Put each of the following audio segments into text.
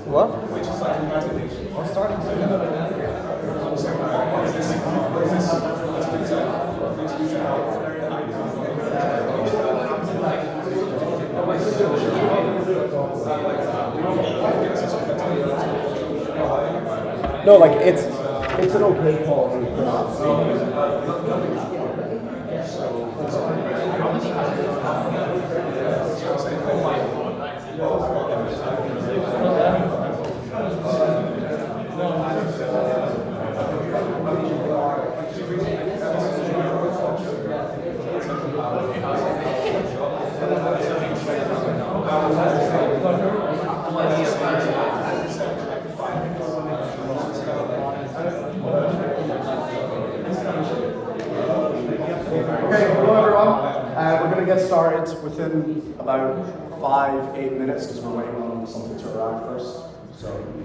What? We're starting No, like it's an okay call. Okay, hello everyone. We're going to get started within about 5-8 minutes because we're waiting on something to arrive first. So, in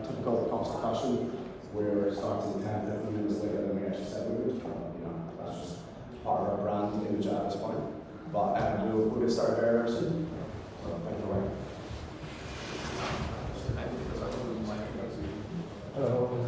typical CompSoc fashion, we're starting 10-15 minutes later than we actually said we would. That's just part of our brand image at this point. But we'll get started very soon. So, thank you for waiting. Hello.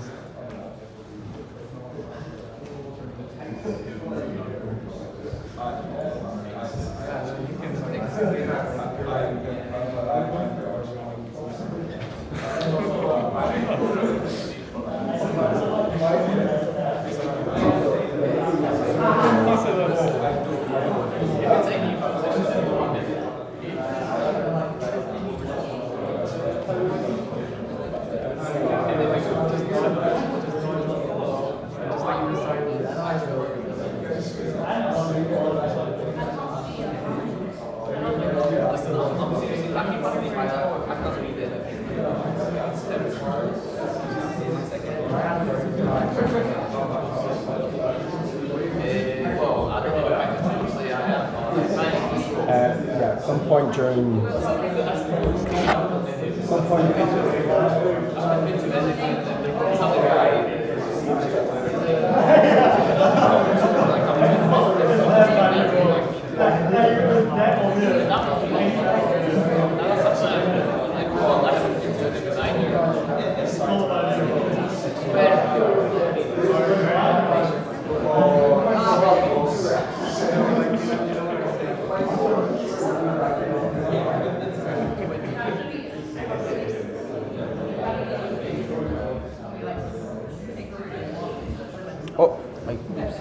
Yeah, some point during Oh, my goodness.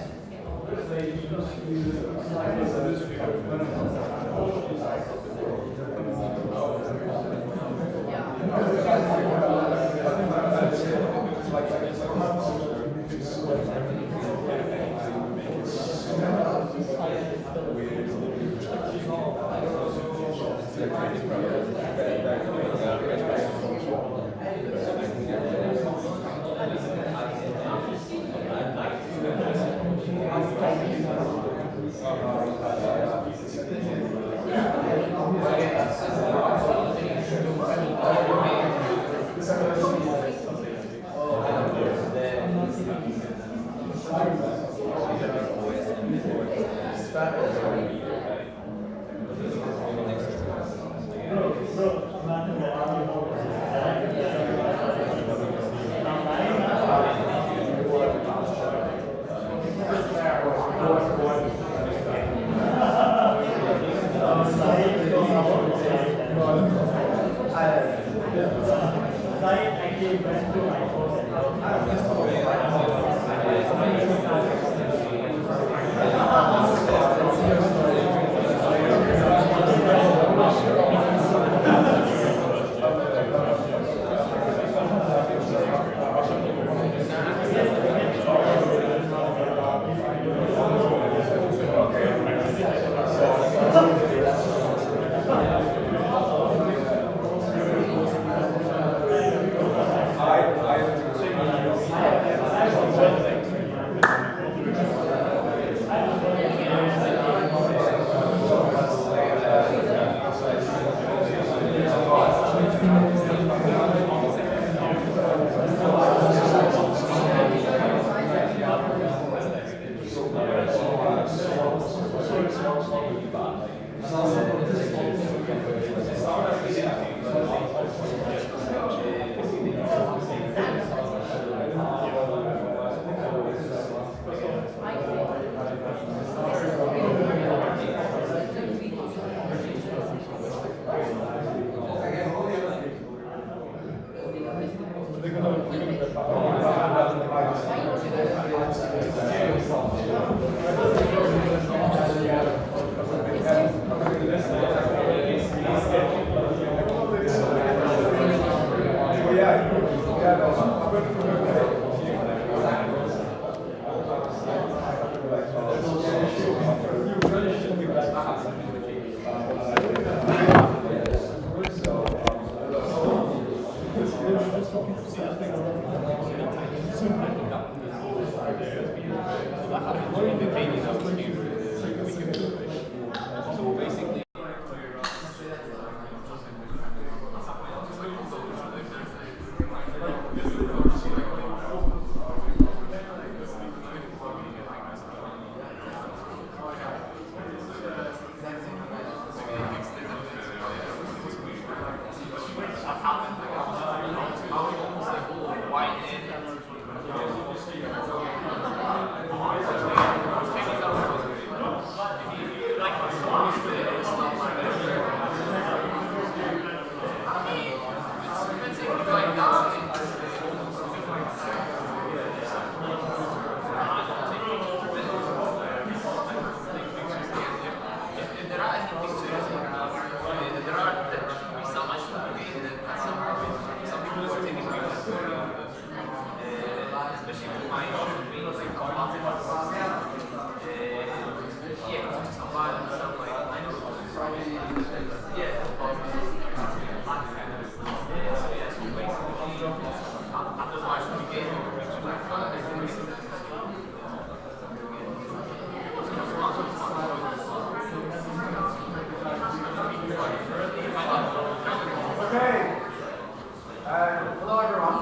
Hello everyone.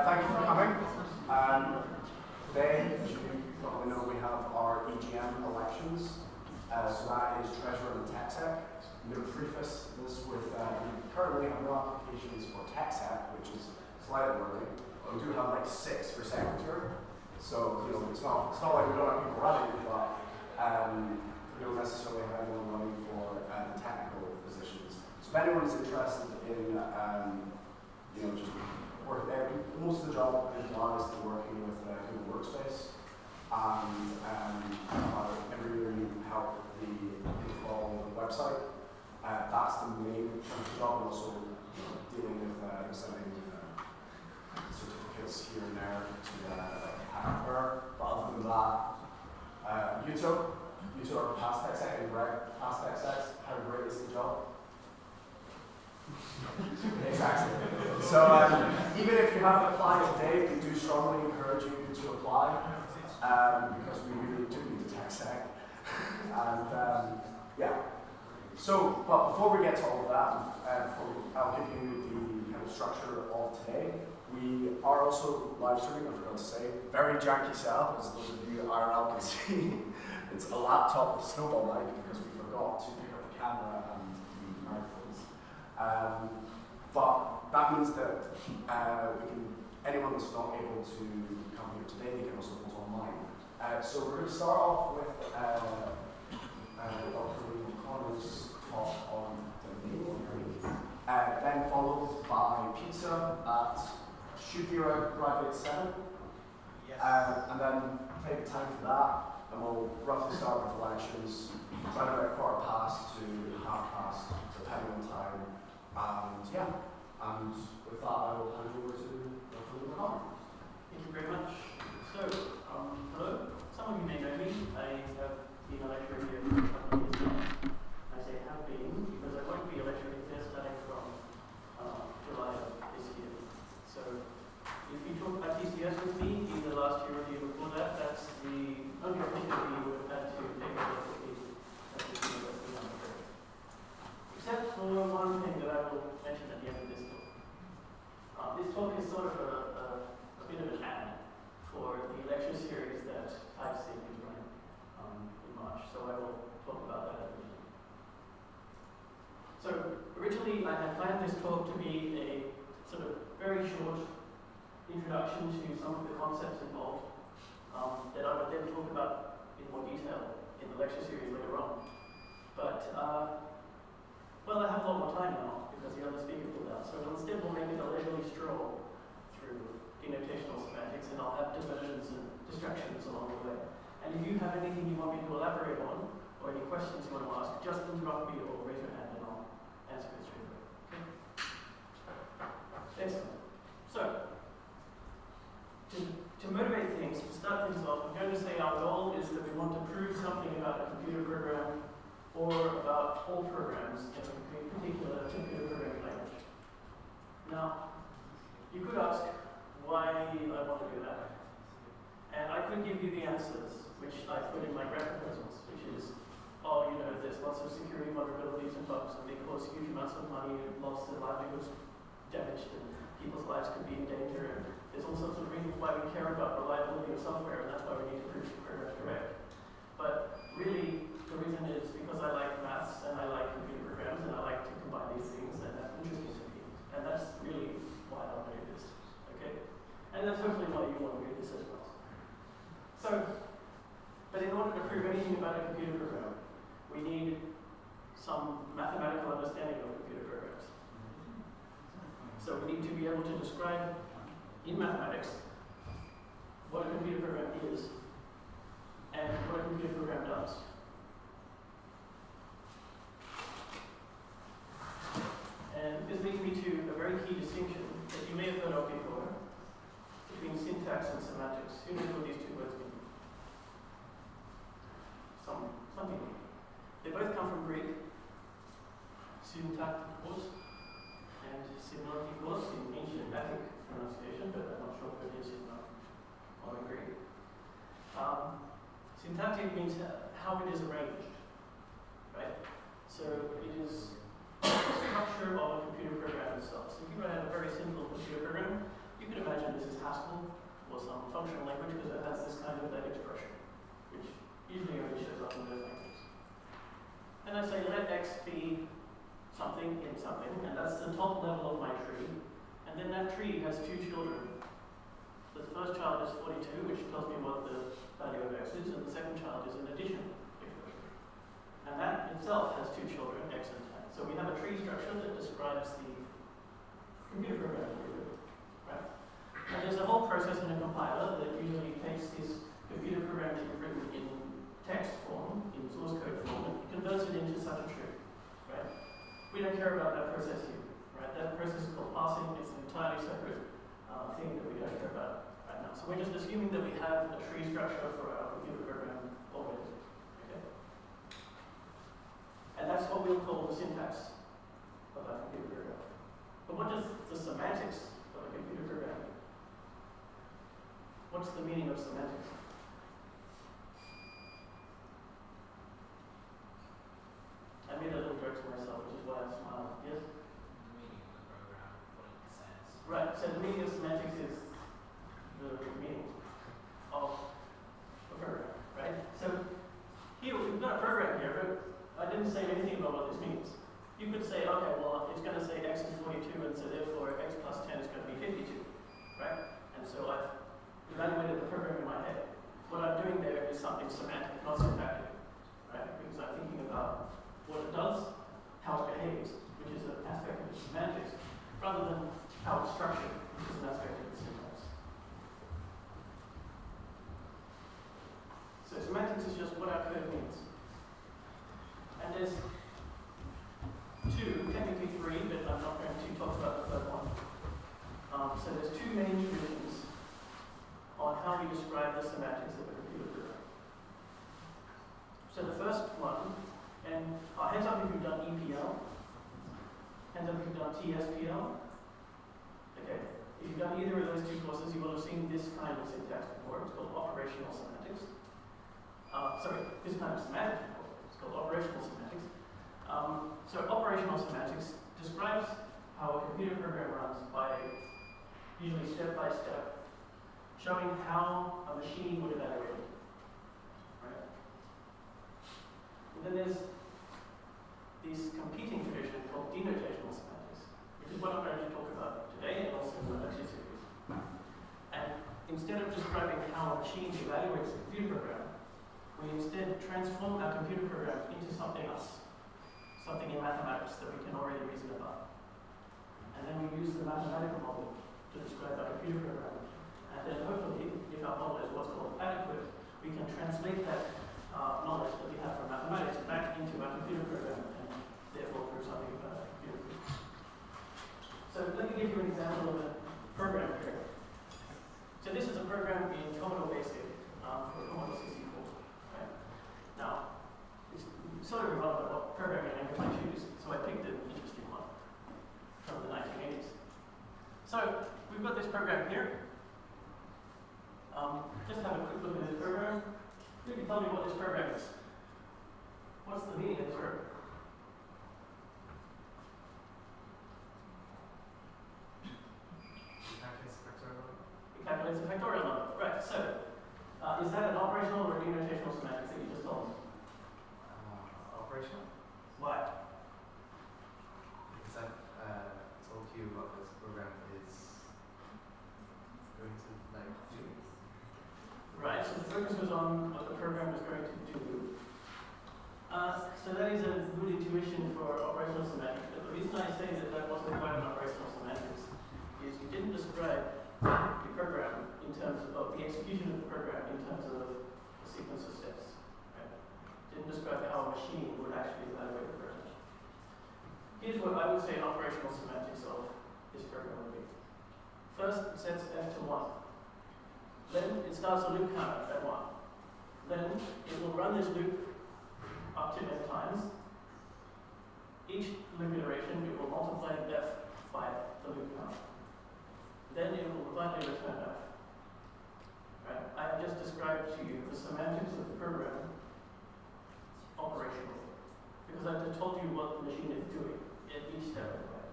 Thank you for coming. Today, as you probably know, we have our EGM elections. So that is Treasurer and TechSec. I'm going to preface this with we currently have no applications for TechSec, which is slightly early. We do have like 6 for Secretary. So it's not like we don't have people running, but we don't necessarily have anyone running for the technical positions. So if anyone's interested in just work there, most of the job is honestly working with Google Workspace, and every year you help the install the website. That's the main job, and also dealing with sending certificates here and there to her. But other than that, you two are past TechSec and past TechSec. How great is the job? Exactly. So even if you haven't applied today, we do strongly encourage you to apply because we really do need the TechSec. And yeah. So, but before we get to all of that, I'll give you the kind of structure of today. We are also live streaming, I forgot to say. Very janky setup, as those of you IRL can see. It's a laptop with a snowball mic because we forgot to pick up the camera and the microphones. But that means that anyone that's not able to come here today, they can also vote online. So we're going to start off with Dr. William Connor's talk on domain, then followed by pizza should be arrive at 7. Yes. And then take the time for that, and we'll roughly start with elections, around about 1/4 to 1/2, depending on time. And yeah, and with that, I will hand over to Dr. William Connor. Thank you very much. So, hello. Some of you may know me. I have been a lecturer here for a couple of years now. I say have been because I won't be a lecturer here starting from July of this year. So, if you talk about TCS with me, either last year or the year before that, that's the only opportunity you would have had to take a look at the university undergrad. Except for one thing that I will mention at the end of this talk. This talk is sort of a bit of a canon for the lecture series that TechSec is running in March, so I will talk about that at the beginning. So originally I had planned this talk to be a sort of very short introduction to some of the concepts involved that I would then talk about in more detail in the lecture series later on. But well, I have a lot more time now because the other speaker pulled out, so instead we'll make it a leisurely stroll And if you have anything you want me to elaborate on, or any questions you want to ask, just interrupt me or raise your hand and I'll answer it straight away. Okay? Excellent. So, to motivate things, to start things off, I'm going to say our goal is that we want to prove something about a computer program or about all programs in a particular computer programming language. Now, you could ask why I want to do that. And I could give you the answers, which I put in my grant proposals, which is, oh, you know, there's lots of security vulnerabilities and bugs, and they cause huge amounts of money, lost, and livelihoods damaged, and people's lives could be in danger, and there's all sorts of reasons why we care about reliability of software, and that's why we need to prove the program's correct. But really, the reason is because I like maths, and I like computer programs, and I like to combine these things, and that's interesting to me. And that's really why I want to do this, okay? And that's hopefully why you want to do this as well. So, but in order to prove anything about a computer program, we need some mathematical understanding of computer programs. So we need to be able to describe in mathematics what a computer program is and what a computer program does. And this leads me to a very key distinction that you may have heard of before between syntax and semantics. Who knows what these two words mean? Some people. They both come from Greek, syntactikos and semiotikos in ancient Attic pronunciation, but I'm not sure what it is in modern Greek. Syntactic means how it is arranged, right? So it is the structure of a computer program itself. So if you have a very simple computer program, you can imagine this is Haskell or some functional language because it has this kind of let expression, which usually only shows up in those languages. And I say let x be something in something, and that's the top level of my tree. And then that tree has two children. The first child is 42, which tells me what the value of x is, and the second child is an addition expression. And that itself has two children, x and 10. So we have a tree structure that describes the computer program. Right? And there's a whole process in a compiler that usually takes this computer program that you've written in text form, in source code form, and converts it into such a tree. Right? We don't care about that process here. Right? That process is called parsing. It's an entirely separate thing that we don't care about right now. So we're just assuming that we have a tree structure for our computer program already. Okay? And that's what we'll call the syntax of our computer program. But what does the semantics of a computer program mean? What's the meaning of semantics? I made a little joke to myself, which is why I smiled. Yes? The meaning of the program, what it says. Right, so the meaning of semantics is the meaning of a program, right? So here, we've got a program here, but I didn't say anything about what this means. You could say, okay, well, it's going to say x is 42, and so therefore x plus 10 is going to be 52, right? And so I've evaluated the program in my head. What I'm doing there is something semantic, not syntactic, right? Because I'm thinking about what it does, how it behaves, which is an aspect of its semantics, rather than how it's structured, which is an aspect of its syntax. So semantics is just what our code means. And there's two, technically three, but I'm not going to talk about the third one. So there's two main traditions on how we describe the semantics of a computer program. So the first one, and hands up if you've done EPL, hands up if you've done TSPL. Okay, if you've done either of those two courses, you will have seen this kind of syntax before. It's called operational semantics. This kind of semantics before. It's called operational semantics. So operational semantics describes how a computer program runs by usually step by step, showing how a machine would evaluate it. Right? And then there's this competing tradition called denotational semantics, which is what I'm going to talk about today and also in the lecture series. And instead of describing how a machine evaluates a computer program, we instead transform our computer program into something else, something in mathematics that we can already reason about. And then we use the mathematical model to describe our computer program. And then hopefully, if our model is what's called adequate, we can transform translate that knowledge that we have from mathematics back into our computer program and therefore prove something about a computer program. So let me give you an example of a program here. So this is a program in Commodore Basic for Commodore 64. Right? Now, it's sort of irrelevant what programming language I choose, so I picked an interesting one from the 1980s. So we've got this program here. Just have a quick look at this program. You can tell me what this program is. What's the meaning of this program? It calculates a factorial number. Right, so is that an operational or a denotational semantics that you just told me? Operational? Why? Because I've told you what this program is going to do. Right, so the focus was on what the program was going to do. So that is a good intuition for operational semantics. But the reason I say that that wasn't quite an operational semantics is you didn't describe the program in terms of the execution of the program in terms of a sequence of steps. Right? Didn't describe how a machine would actually evaluate the program. Here's what I would say an operational semantics of this program would be. First, it sets f to 1. Then it starts a loop counter at 1. Then it will run this loop up to n times. Each loop iteration, it will multiply f by the loop counter. Then it will finally return f. Right? I have just described to you the semantics of the program operationally, because I've just told you what the machine is doing at each step of the way.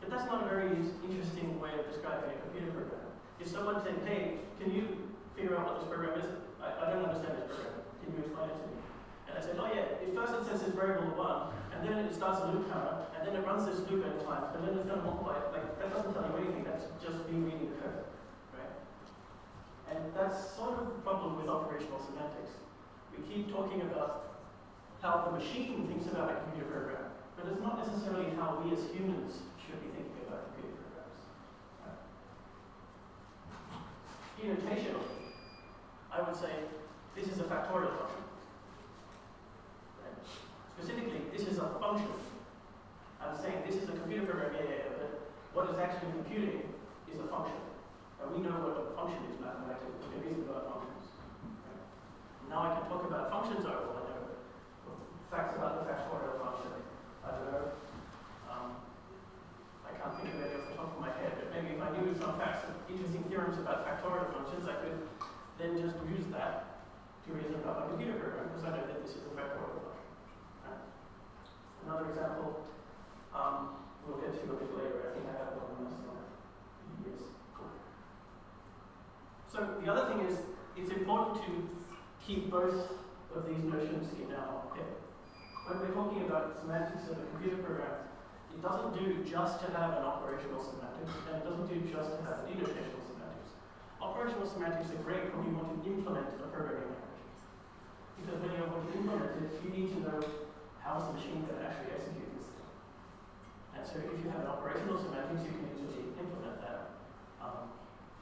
But that's not a very interesting way of describing a computer program. If someone said, hey, can you figure out what this program is? I don't understand this program. Can you explain it to me? And I said, oh yeah, first it sets this variable 1, and then it starts a loop counter, and then it runs this loop n times, and then it's going to multiply. Like, that doesn't tell you anything, that's just me reading the code, right? And that's sort of the problem with operational semantics. We keep talking about how the machine thinks about a computer program, but it's not necessarily how we as humans should be thinking about computer programs. Right? Denotationally, I would say this is a factorial function. Specifically, this is a function. I'm saying this is a computer program, but what it's actually computing is a function. And we know what a function is mathematically, because it is about functions. Right? Now I can talk about functions I know. Facts about the factorial function. I don't know. I can't think of any off the top of my head, but maybe if I knew some facts, interesting theorems about factorial functions, I could then just use that to reason about my computer program, because I know that this is a factorial function. Another example, we'll get to a bit later. I think I have one on this slide. Yes. So the other thing is, it's important to keep both of these notions in our head. When we're talking about semantics of a computer program, it doesn't do just to have an operational semantics, and it doesn't do just to have denotational semantics. Operational semantics are great when you want to implement a programming language. Because when you're going to implement it, you need to know how is the machine going to actually execute this thing. And so if you have an operational semantics, you can easily implement that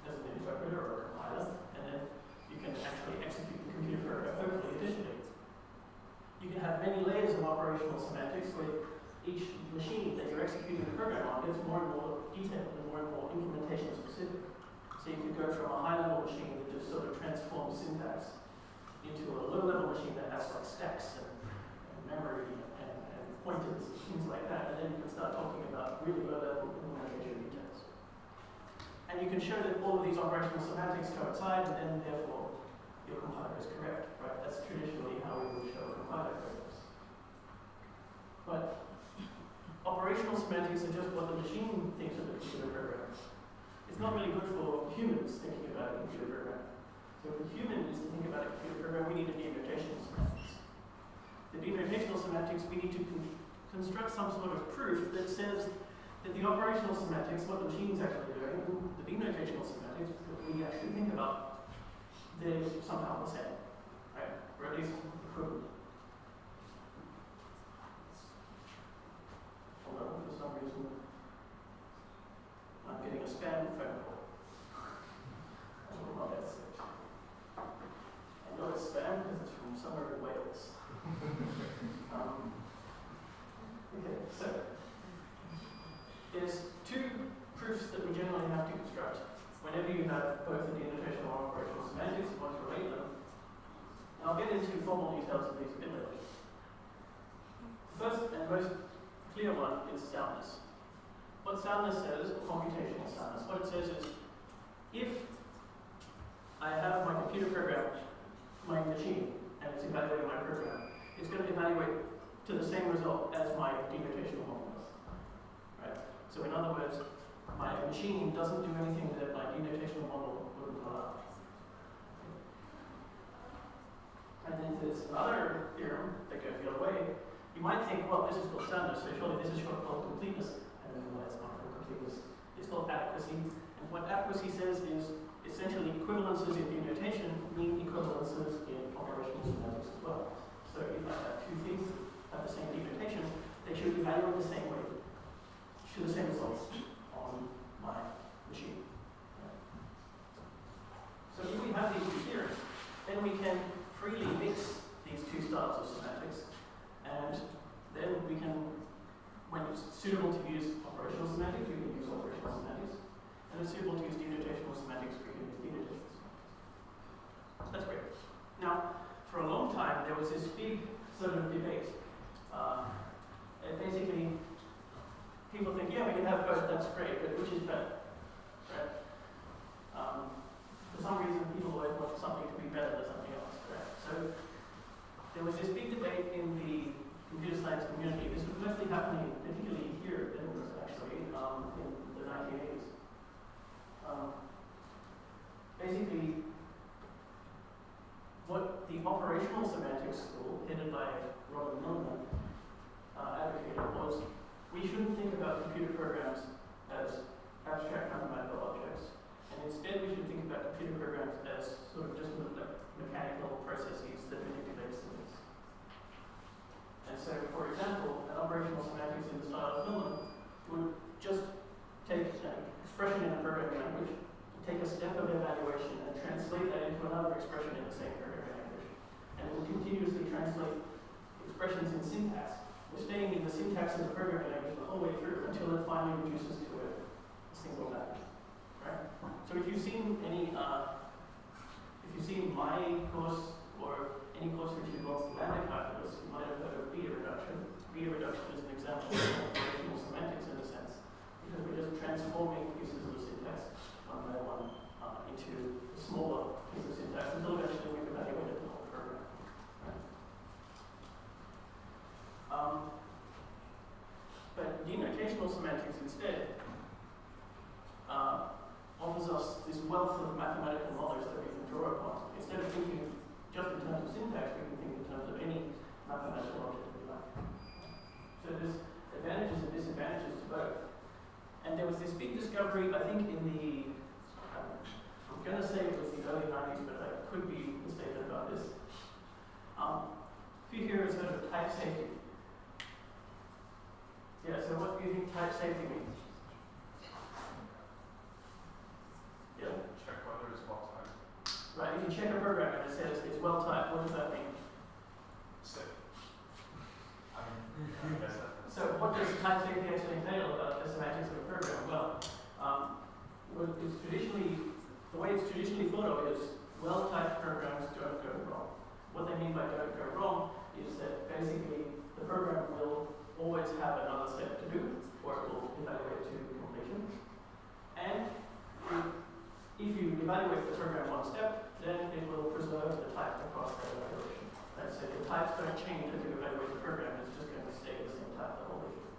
as an interpreter or a compiler, and then you can actually execute the computer program hopefully efficiently. You can have many layers of operational semantics where each machine that you're executing the program on gets more and more detailed and more implementation specific. So you could go from a high-level machine that just sort of transforms syntax into a low-level machine that has like stacks and memory and pointers and things like that, and then you can start talking about really low-level implementation details. And you can show that all of these operational semantics coincide, and then therefore your compiler is correct, right? That's traditionally how we would show compiler programs. But operational semantics are just what the machine thinks of the computer program. It's not really good for humans thinking about a computer program. So if a human is to think about a computer program, we need a denotational semantics. The denotational semantics, we need to construct some sort of proof that says that the operational semantics, what the machine's actually doing, the denotational semantics that we actually think about, they're somehow the same, right? Or at least equivalent. Although, for some reason, I'm getting a spam phone call. I will not answer it. whenever you have both the denotational or operational semantics, you want to relate them. And I'll get into formal details of these a bit later. The first and most clear one is soundness. What soundness says, or computational soundness, what it says is, if I have my computer program, my machine, and it's evaluating my program, it's going to evaluate to the same result as my denotational model does. Right? So in other words, my machine doesn't do anything that my denotational model wouldn't allow. And then there's another theorem that goes the other way. You might think, well, this is called soundness, so surely this is called completeness. And then well, it's not called completeness. It's called adequacy. And what adequacy says is essentially equivalences in denotation mean equivalences in operational semantics as well. So if I have two things that have the same denotation, they should evaluate the same way, to the same results on my machine. So if we have these two theorems, then we can freely mix these two styles of semantics, and then we can, when it's suitable to use operational semantics, we can use operational semantics, and it's suitable to use denotational semantics, we can use denotational semantics. That's great. Now, for a long time, there was this big sort of debate. Basically, people think, yeah, we can have both, that's great, but which is better? Right? For some reason, people always want something to be better than something else. Right? So there was this big debate in the computer science community. This was mostly happening, particularly here in Edinburgh, actually, in the 1980s. Basically, what the operational semantics school, headed by Robert Millman, advocated was we shouldn't think about computer programs as abstract mathematical objects, and instead we should think about computer programs as sort of just mechanical processes that manipulate symbols. And so, for example, an operational semantics in the style of Millman would just take an expression in a programming language, take a step of evaluation, and translate that into another expression in the same programming language. And it will continuously translate expressions in syntax. We're staying in the syntax of the programming language the whole way through until it finally reduces to a single language. Right? So if you've seen any, if you've seen my course or any course which involves the lambda calculus, you might have heard of beta reduction. Beta reduction is an example of operational semantics in a sense, because we're just transforming pieces of syntax one by one into a smaller piece of syntax until eventually we've evaluated the whole program. Right? But denotational semantics instead offers us this wealth of mathematical knowledge that we can draw upon. Instead of thinking just in terms of syntax, we can think in terms of any mathematical object that we like. So there's advantages and disadvantages to both. And there was this big discovery, I think in the, I'm going to say it was the early 90s, but I could be mistaken about this. Who here has heard of type safety? Yeah, so what do you think type safety means? Yeah? Check whether it's well typed. Right, if you check a program and it says it's well typed, what does that mean? Safe. I guess that. So what does type safety actually entail about the semantics of a program? Well, it's traditionally, the way it's traditionally thought of is well-typed programs don't go wrong. What they mean by don't go wrong is that basically the program will always have another step to do, or it will evaluate to completion. And if you evaluate the program one step, then it will preserve the type across that evaluation. Right? So the types don't change as you evaluate the program, it's just going to stay the same type the whole way through.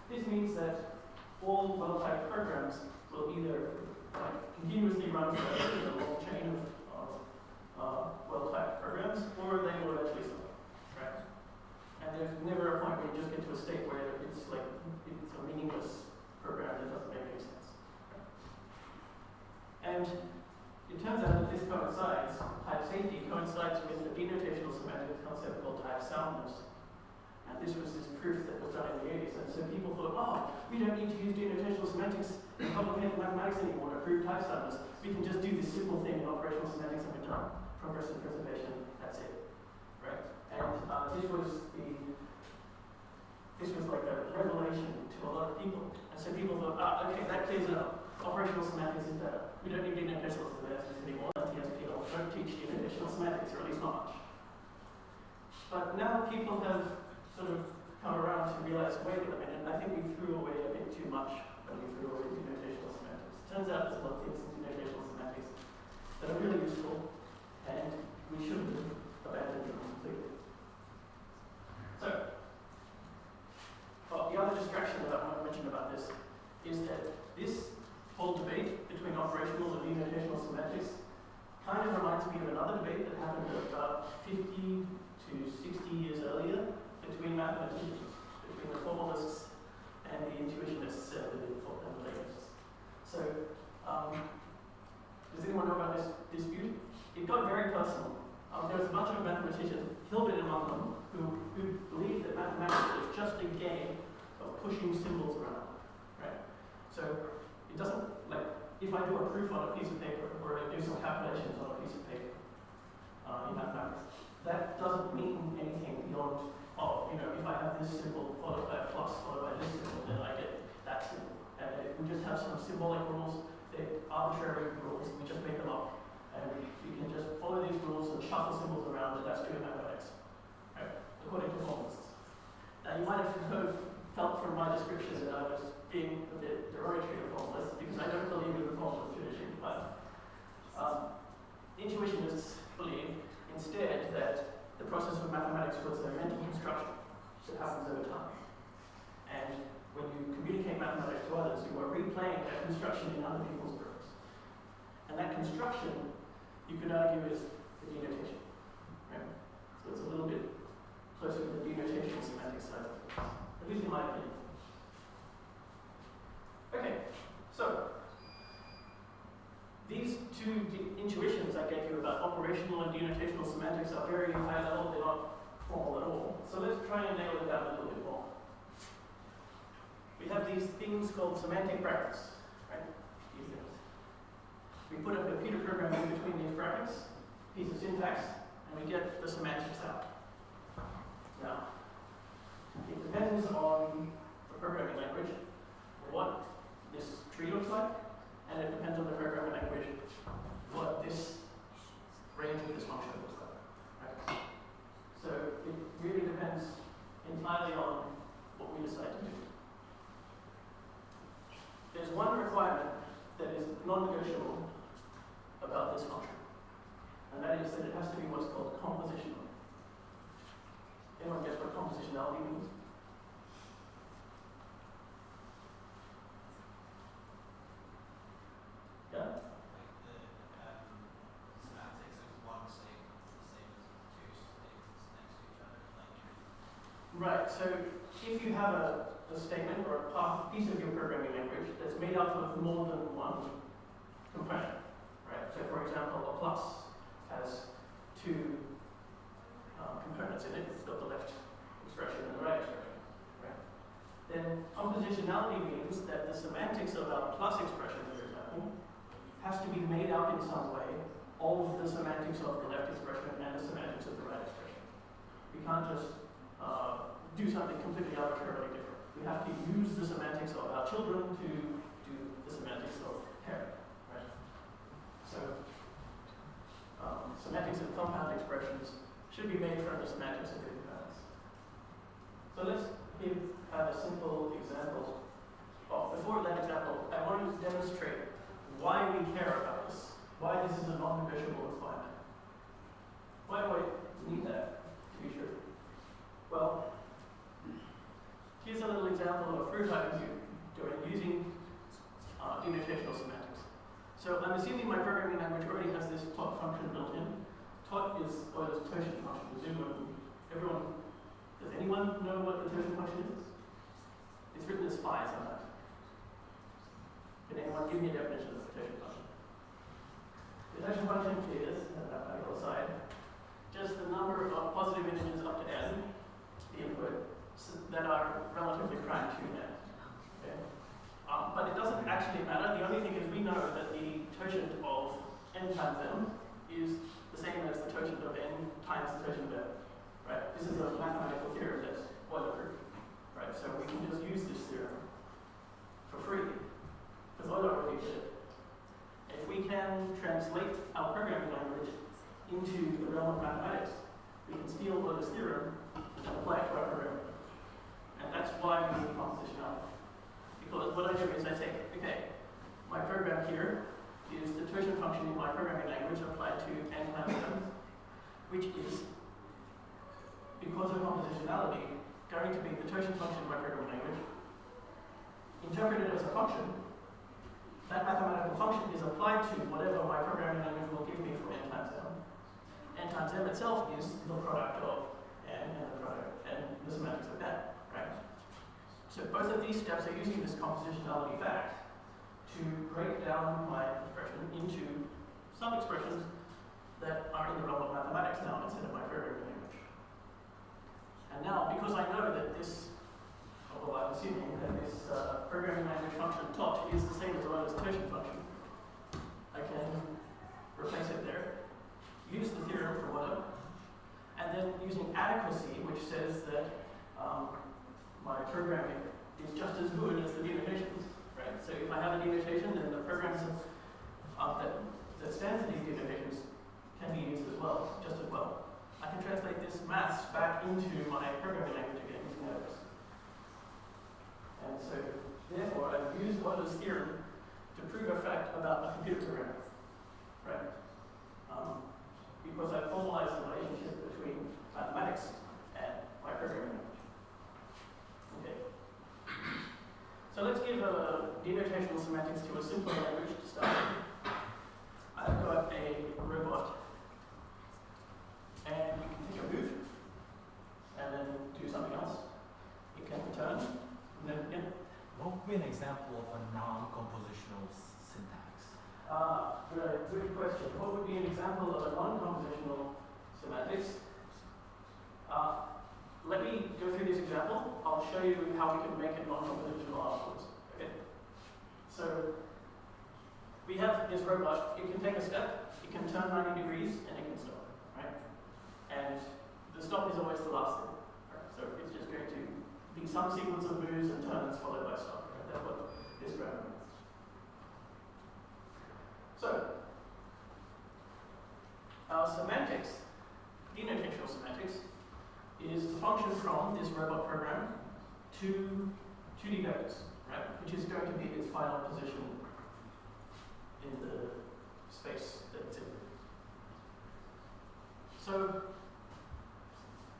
This means that all well-typed programs will either continuously run forever in a long chain of well-typed programs, or they will eventually stop. Right? And there's never a point where you just get to a state where it's like it's a meaningless program that doesn't make any sense. Right? And it turns out that this coincides, type safety coincides with the denotational semantics concept called type soundness. And this was this proof that was done in the 80s. And so people thought, oh, we don't need to use denotational semantics in complicated mathematics anymore to prove type soundness. We can just do this simple thing in operational semantics and we're done. Progress and preservation, that's it. Right? And this was like a revelation to a lot of people. And so people thought, okay, that clears it up. operational semantics is better. We don't need denotational semantics anymore, and TSPL don't teach denotational semantics, or at least not much. But now people have sort of come around to realize, wait a minute, I think we threw away a bit too much when we threw away denotational semantics. Turns out there's a lot of things in denotational semantics that are really useful, and we shouldn't have abandoned them completely. So, the other distraction that I want to mention about this is that this whole debate between operational and denotational semantics kind of reminds me of another debate that happened about 50 to 60 years earlier between mathematicians, between the formalists and the intuitionists and the legalists. So, does anyone know about this dispute? It got very personal. There was a bunch of mathematicians, Hilbert among them, who believed that mathematics was just a game of pushing symbols around, right? So it doesn't, like, if I do a proof on a piece of paper, or I do some calculations on a piece of paper in mathematics, that doesn't mean anything beyond, if I have this symbol followed by a plus followed by this symbol, then I get that symbol. And we just have some symbolic rules, they're arbitrary rules, we just make them up. And we can just follow these rules and shuffle symbols around, and that's doing mathematics, right? According to formalists. Now you might have felt from my description that I was being a bit derogatory of formalists because I don't believe in the formalist tradition, but intuitionists believe instead that the process of mathematics was a mental construction that happens over time. And when you communicate mathematics to others, you are replaying that construction in other people's groups. And that construction, you could argue, is the denotation, right? So it's a little bit closer to the denotational semantic side of things, at least in my opinion. Okay, so these two intuitions I gave you about operational and denotational semantics are very high level, they're not formal at all. So let's try and nail it down a little bit more. We have these things called semantic brackets, right? These things. We put a computer program in between these brackets, piece of syntax, and we get the semantics out. Now, it depends on the programming language, what this tree looks like, and it depends on the programming language, what this range of this function looks like. Right? So it really depends entirely on what we decide to do. There's one requirement that is non-negotiable about this function, and that is that it has to be what's called compositional. Anyone guess what compositionality means? Yeah? Semantics of one statement is the same as two statements next to each other. Right, so if you have a statement or a piece of your programming language that's made up of more than one component, right? So for example, a plus has two components in it. It's got the left expression and the right expression, right? Then compositionality means that the semantics of our plus expression, for example, has to be made up in some way of the semantics of the left expression and the semantics of the right expression. We can't just do something completely arbitrarily different. We have to use the semantics of our children to do the semantics of parent, right? So semantics of compound expressions should be made from the semantics of the compounds. So let's have a simple example. Well, before that example, I want to demonstrate why we care about this, why this is a non-negotiable requirement. Why do I need that, to be sure? Well, here's a little example of a proof I can do using denotational semantics. So I'm assuming my programming language already has this tot function built in. Tot is, or this tertian function. Does anyone know what the tertian function is? It's written as phi sometimes. Can anyone give me a definition of the tertian function? The tertian function is, on the side, just the number of positive integers up to n, the input, that are relatively prime to n. Okay? But it doesn't actually matter. The only thing is we know that the totient of n times m is the same as the totient of n times the totient of m. Right? This is a mathematical theorem that's Euler proof. Right? So we can just use this theorem for free because Euler already did it. If we can translate our programming language into the realm of mathematics, we can steal Euler's theorem and apply it to our programming. And that's why we need compositionality. Because what I do is I say, okay, my program here is the tertian function in my programming language applied to n times m, which is, because of compositionality, going to be the tertian function in my programming language, interpreted as a function. That mathematical function is applied to whatever my programming language will give me for n times m. N times m itself is the product of n and the product and the semantics of that, right? So both of these steps are using this compositionality fact to break down my expression into some expressions that are in the realm of mathematics now instead of my programming language. And now, because I know that this, although I'm assuming that this programming language function taught is the same as Euler's tertian function, I can replace it there, use the theorem for Euler, and then using adequacy, which says that my programming is just as good as the denotations, right? So if I have a denotation, then the programs that stand for these denotations can be used as well, just as well. I can translate this maths back into my programming language again using those. And so, therefore, I've used Euler's theorem to prove a fact about a computer program, right? Because I've formalized the relationship between mathematics and my programming language. Okay. So let's give denotational semantics to a simpler language to start with. I've got a robot, and you can take a move, and then do something else. It can return, and then, yeah. What would be an example of a non-compositional syntax? Good question. What would be an example of a non-compositional semantics? Let me go through this example. I'll show you how we can make it non-compositional afterwards. Okay? So we have this robot. It can take a step, it can turn 90 degrees, and it can stop. Right? And the stop is always the last thing. Right? So it's just going to be some sequence of moves and turns followed by stop. Right? That's what this program is. So our semantics, denotational semantics, is the function from this robot program to 2D vectors, right? Which is going to be its final position in the space that it's in. So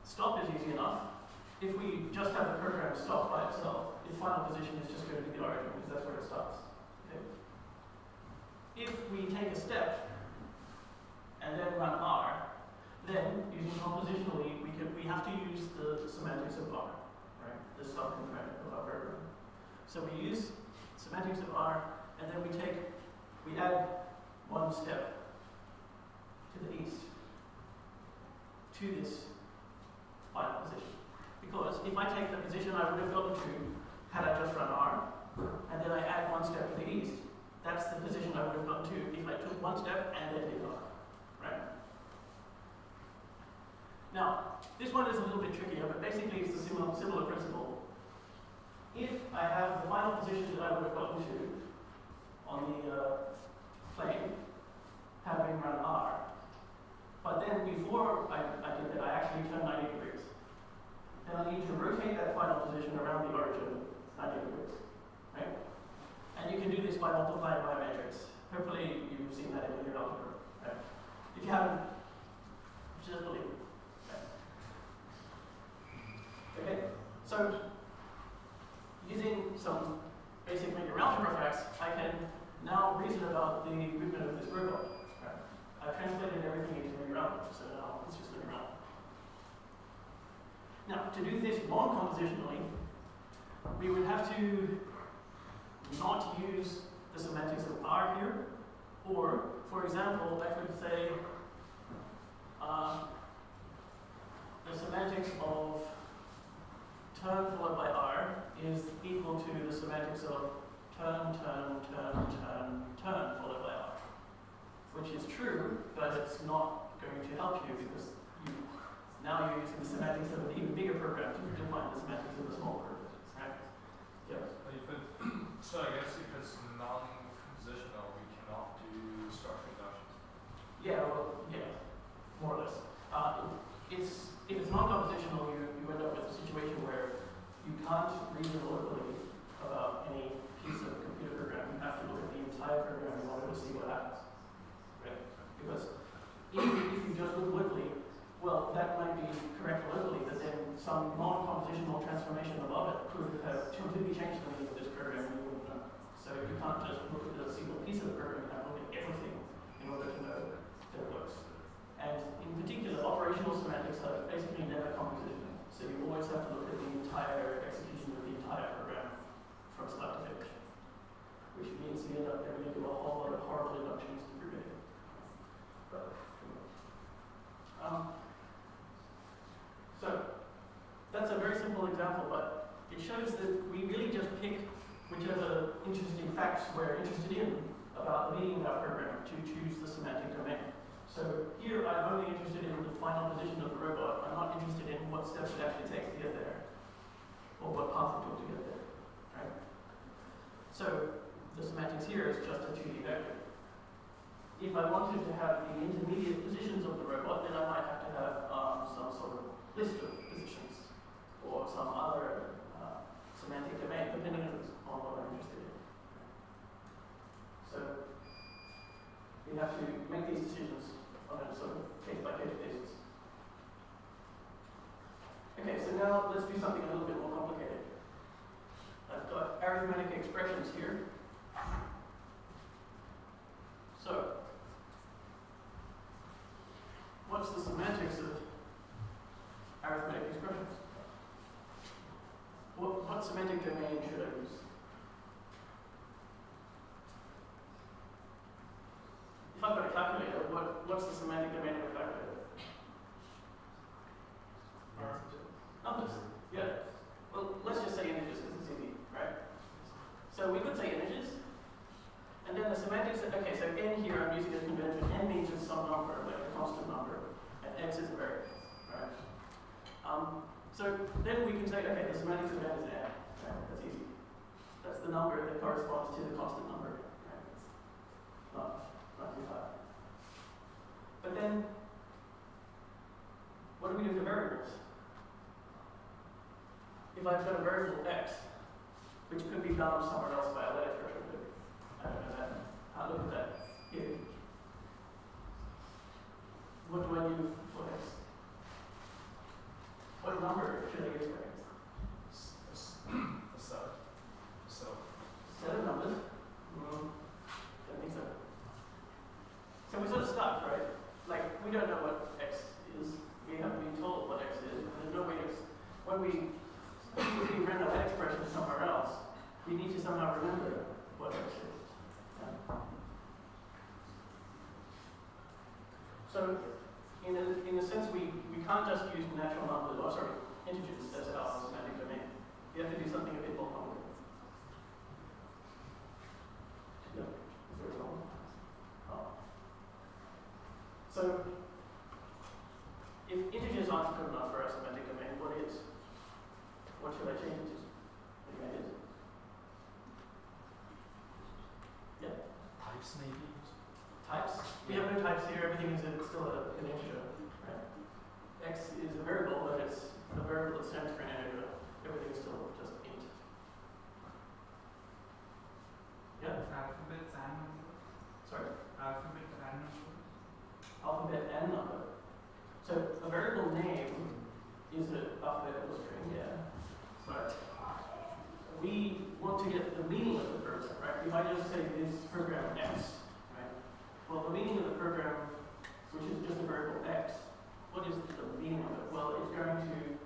stop is easy enough. If we just have the program stop by itself, its final position is just going to be the origin because that's where it starts. Okay? If we take a step and then run R, then using compositionally, we have to use the semantics of R, right? The stop component of our program. So we use semantics of R, and then we add one step to the east to this final position. Because if I take the position I would have gotten to had I just run R, and then I add one step to the east, that's the position I would have gotten to if I took one step and then did R, right? Now, this one is a little bit trickier, but basically it's a similar principle. If I have the final position that I would have gotten to on the plane, having run R, but then before I did that, I actually turned 90 degrees. Then I need to rotate that final position around the origin 90 degrees, right? And you can do this by multiplying by a matrix. Hopefully you've seen that in linear algebra, right? If you haven't, just believe it. Okay, so using some basic linear algebra facts, I can now reason about the movement of this robot. Right? I've translated everything into linear algebra, so now it's just linear algebra. Now, to do this non-compositionally, we would have to not use the semantics of R here, or, for example, I could say the semantics of turn followed by R is equal to the semantics of turn followed by R, which is true, but it's not going to help you because now you're using the semantics of an even bigger program to define the semantics of a small program, right? Yeah. So I guess if it's non if it's non-compositional, you end up with a situation where you can't reason locally about any piece of computer program. You have to look at the entire program in order to see what happens. Right? Because if you just look locally, well, that might be correct locally, but then some non-compositional transformation above it could have completely changed the meaning of this program and you wouldn't know. So you can't just look at a single piece of the program, you have to look at everything in order to know that it works. And in particular, operational semantics are basically never compositional. So you always have to look at the entire execution of the entire program from start to finish. Which means you end up having to do a whole lot of horrible inductions to predict it. But, so, that's a very simple example, but it shows that we really just pick whichever interesting facts we're interested in about the meaning of our program to choose the semantic domain. So here I'm only interested in the final position of the robot. I'm not interested in what steps it actually takes to get there, or what path it took to get there. Right? So the semantics here is just a 2D vector. If I wanted to have the intermediate positions of the robot, then I might have to have some sort of list of positions, or some other semantic domain, depending on what I'm interested in. So we have to make these decisions on a sort of case-by-case basis. Okay, so now let's do something a little bit more complicated. I've got arithmetic expressions here. So, what's the semantics of arithmetic expressions? What semantic domain should I use? If I've got a calculator, what's the semantic domain of a calculator? Numbers. Yeah. Well, let's just say integers because it's easy, right? So we could say integers. And then the semantics, okay, so n here I'm using a convention. N means it's some number, like a constant number, and x is a variable, right? So then we can say, okay, the semantics of n is n, right? That's easy. That's the number that corresponds to the constant number, right? It's not too hard. But then, what do we do for variables? If I've got a variable x, which could be bound somewhere else by a letter threshold, I don't know that. I'll look at that here. What do I do for x? What number should I use for x? A set. Set of numbers? Don't think so. So we sort of stuck, right? Like, we don't know what x is. We haven't been told what x is. And there's no way to, when we render that expression somewhere else, we need to somehow remember what x is. So, in a sense, we can't just use natural numbers, or sorry, integers as our semantic domain. We have to do something a bit more complicated. Yeah, is there a problem? Oh. So, if integers aren't good enough for our semantic domain, what is? What should I change it to? What is? Yeah? Types maybe? Types? We have no types here, everything is still an integer, right? X is a variable, but it's a variable that stands for an integer. Everything is still just int. Yeah? Alphabet and number. Sorry? Alphabet and number. Alphabet and number. So a variable name is an alphabetical string, yeah. But we want to get the meaning of the program, right? If I just say this program X, well, the meaning of the program, which is just a variable x, what is the meaning of it? Well, it's going to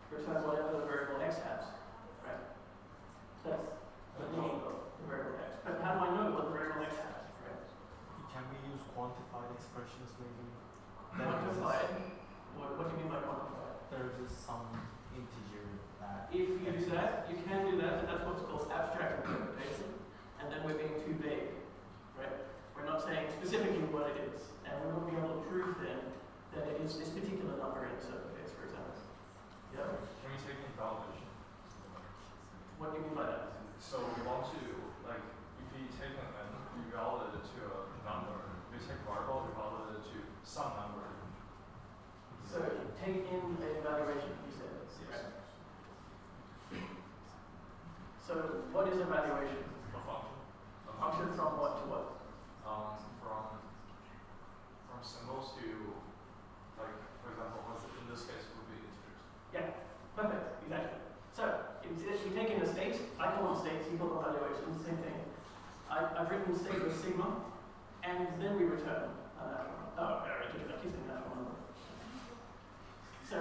return whatever the variable x has, right? That's the meaning of the variable x. But how do I know what the variable x has, right? Can we use quantified expressions maybe? Quantified? What do you mean by quantified? There is some integer that... If you do that, you can do that, but that's what's called abstract interpretation. And then we're being too vague, right? We're not saying specifically what it is, and we won't be able to prove then that it is this particular number in a certain case, for example. Yeah? Can we take invalidation? What do you mean by that? So we want to, like, if we take an n, we validate it to a number. If we take variable, we validate it to some number. So take in a evaluation, you said. Right? So what is evaluation? A function. A function from what to what? From symbols to, like, for example, in this case would be integers. Yeah, perfect, exactly. So if we take in a state, I call them states, you call them evaluations, same thing. I've written state with sigma, and then we return a natural number. Oh, I keep saying natural number. So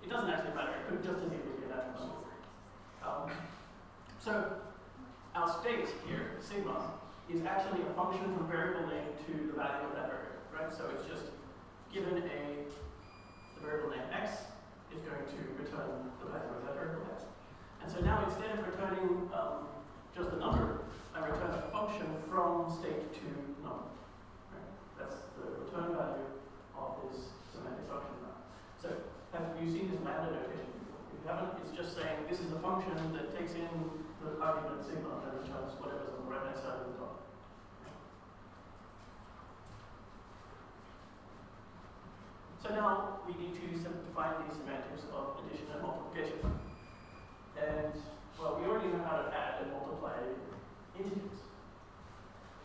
it doesn't actually matter, it could just as easily be a natural number. So our state here, sigma, is actually a function from variable name to the value of that variable, right? So it's just given the variable name x is going to return the value of that variable x. And so now instead of returning just a number, I return a function from state to number. Right? That's the return value of this semantic function now. So have you seen this lambda notation before? If you haven't, it's just saying this is a function that takes in the argument sigma and returns whatever's on the right hand side of the dot. So now we need to define the semantics of addition and multiplication. And, well, we already know how to add and multiply integers.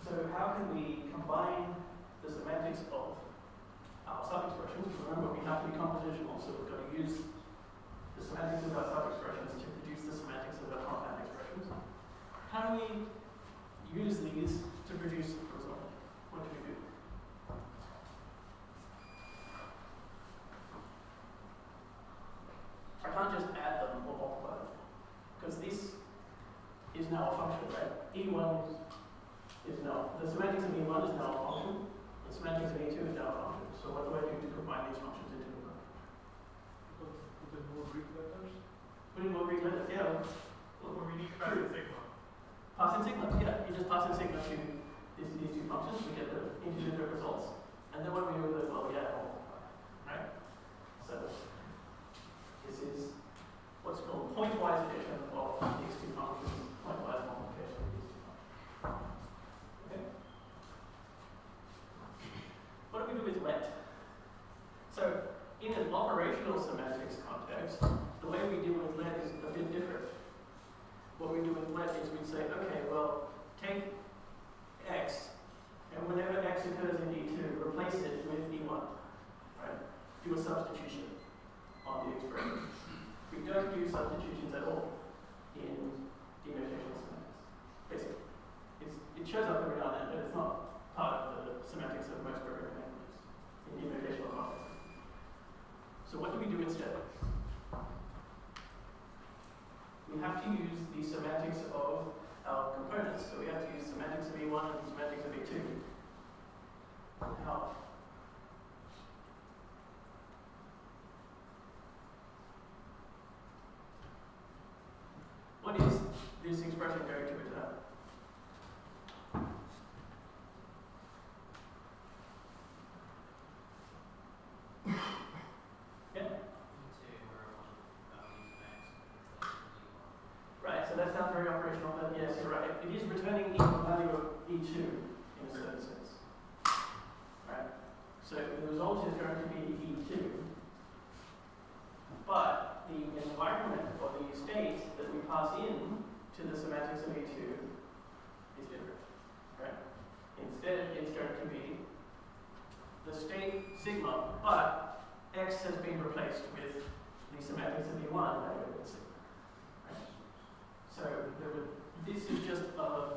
So how can we combine the semantics of our sub-expressions? Remember, we have to be compositional, so we're going to use the semantics of our sub-expressions to produce the semantics of our compound expressions. How do we use these to produce a result? What do we do? I can't just add them or multiply them, because this is now a function, right? E1 is now, the semantics of E1 is now a function, the semantics of E2 is now a function. So what do I do to combine these functions into a function? Put in more Greek letters. Put in more Greek letters, yeah. Or we need to pass in sigma. Pass in sigma, yeah. You just pass in sigma to these two functions, we get the integer results. And then what we do with it, well, we add multiply, right? So this is what's called pointwise addition of these two functions, pointwise multiplication of these two functions. Okay? What do we do with let? So in an operational semantics context, the way we deal with let is a bit different. What we do with let is we say, okay, well, take x, and whenever x occurs in E2, replace it with E1, right? Do a substitution on the expression. We don't do substitutions at all in denotational semantics. Basically, it shows up every now and then, but it's not part of the semantics of most programming languages in denotational context. So what do we do instead? We have to use the semantics of our components. So we have to use semantics of E1 and semantics of E2. Now, what is this expression going to return? Yeah? Right, so that sounds very operational, but yes, you're right. It is returning equal value of E2 in a certain sense. Right? So the result is going to be E2. But the environment or the state that we pass in to the semantics of E2 is different. Right? Instead, it's going to be the state sigma, but x has been replaced with the semantics of E1 variable sigma. Right? So this is just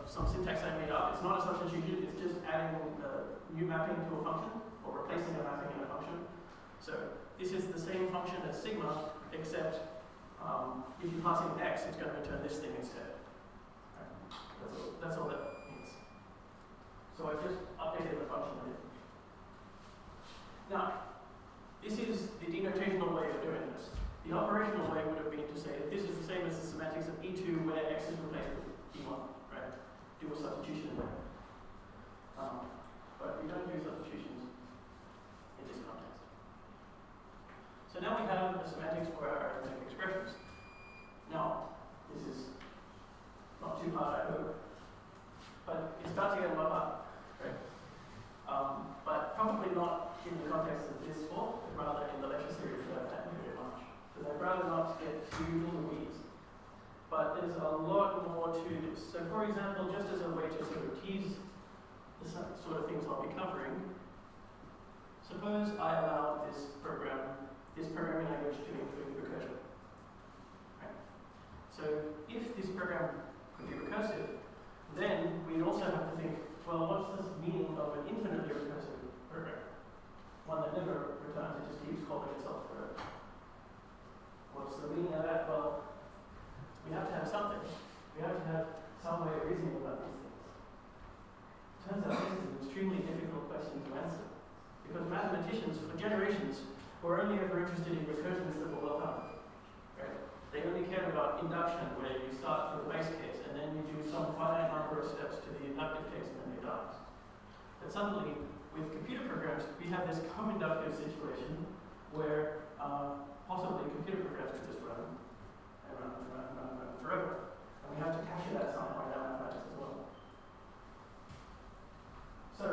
some syntax I made up. It's not a substitution, it's just adding a new mapping to a function or replacing a mapping in a function. So this is the same function as sigma, except if you pass in x, it's going to return this thing instead. Right? That's all that means. So I've just updated the function here. Now, this is the denotational way of doing this. The operational way would have been to say that this is the same as the semantics of E2 where x is replaced with E1, right? Do a substitution there. But we don't do substitutions in this context. So now we have the semantics for our arithmetic expressions. Now, this is not too hard, I hope, but it's about to get a lot hard, right? But probably not in the context of this talk, but rather in the lecture series that I've had. for example, just as a way to sort of tease the sort of things I'll be covering, suppose I allow this programming language to include recursion. Right? So if this program could be recursive, then we'd also have to think, well, what's the meaning of an infinitely recursive program? One that never returns, it just keeps calling itself forever. What's the meaning of that? Well, we have to have something. We have to have some way of reasoning about these things. Turns out this is an extremely difficult question to answer, because mathematicians for generations were only ever interested in recursions that were well done. Right? They only cared about induction, where you start with the base case and then you do some finite number of steps to the inductive case and then you die. But suddenly, with computer programs, we have this co-inductive situation where possibly computer programs can just run and run forever. And we have to capture that somehow in our mathematics as well. So,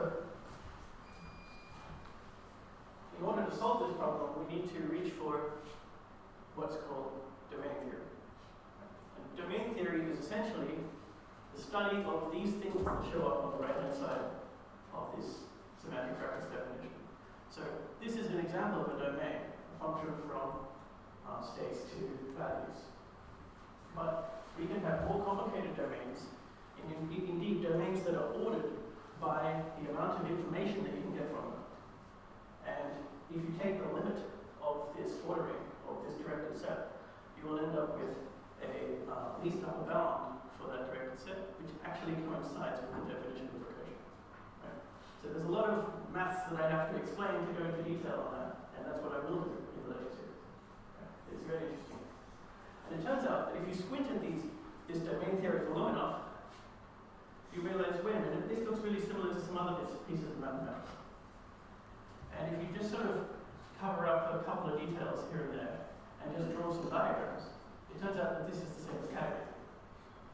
in order to solve this problem, we need to reach for what's called domain theory. And domain theory is essentially the study of these things that show up on the right-hand side of this semantic reference definition. So this is an example of a domain, a function from states to values. But we can have more complicated domains, and indeed domains that are ordered by the amount of information that you can get from them. And if you take the limit of this ordering, of this directed set, you will end up with a least upper bound for that directed set, which actually coincides with the definition of recursion. Right? So there's a lot of maths that I have to explain to go into detail on that, and that's what I will do in the lecture series. Right? It's very interesting. And it turns out that if you squint at this domain theory for long enough, you realize, wait a minute, this looks really similar to some other pieces of mathematics. And if you just sort of cover up a couple of details here and there, and just draw some diagrams, it turns out that this is the same as category.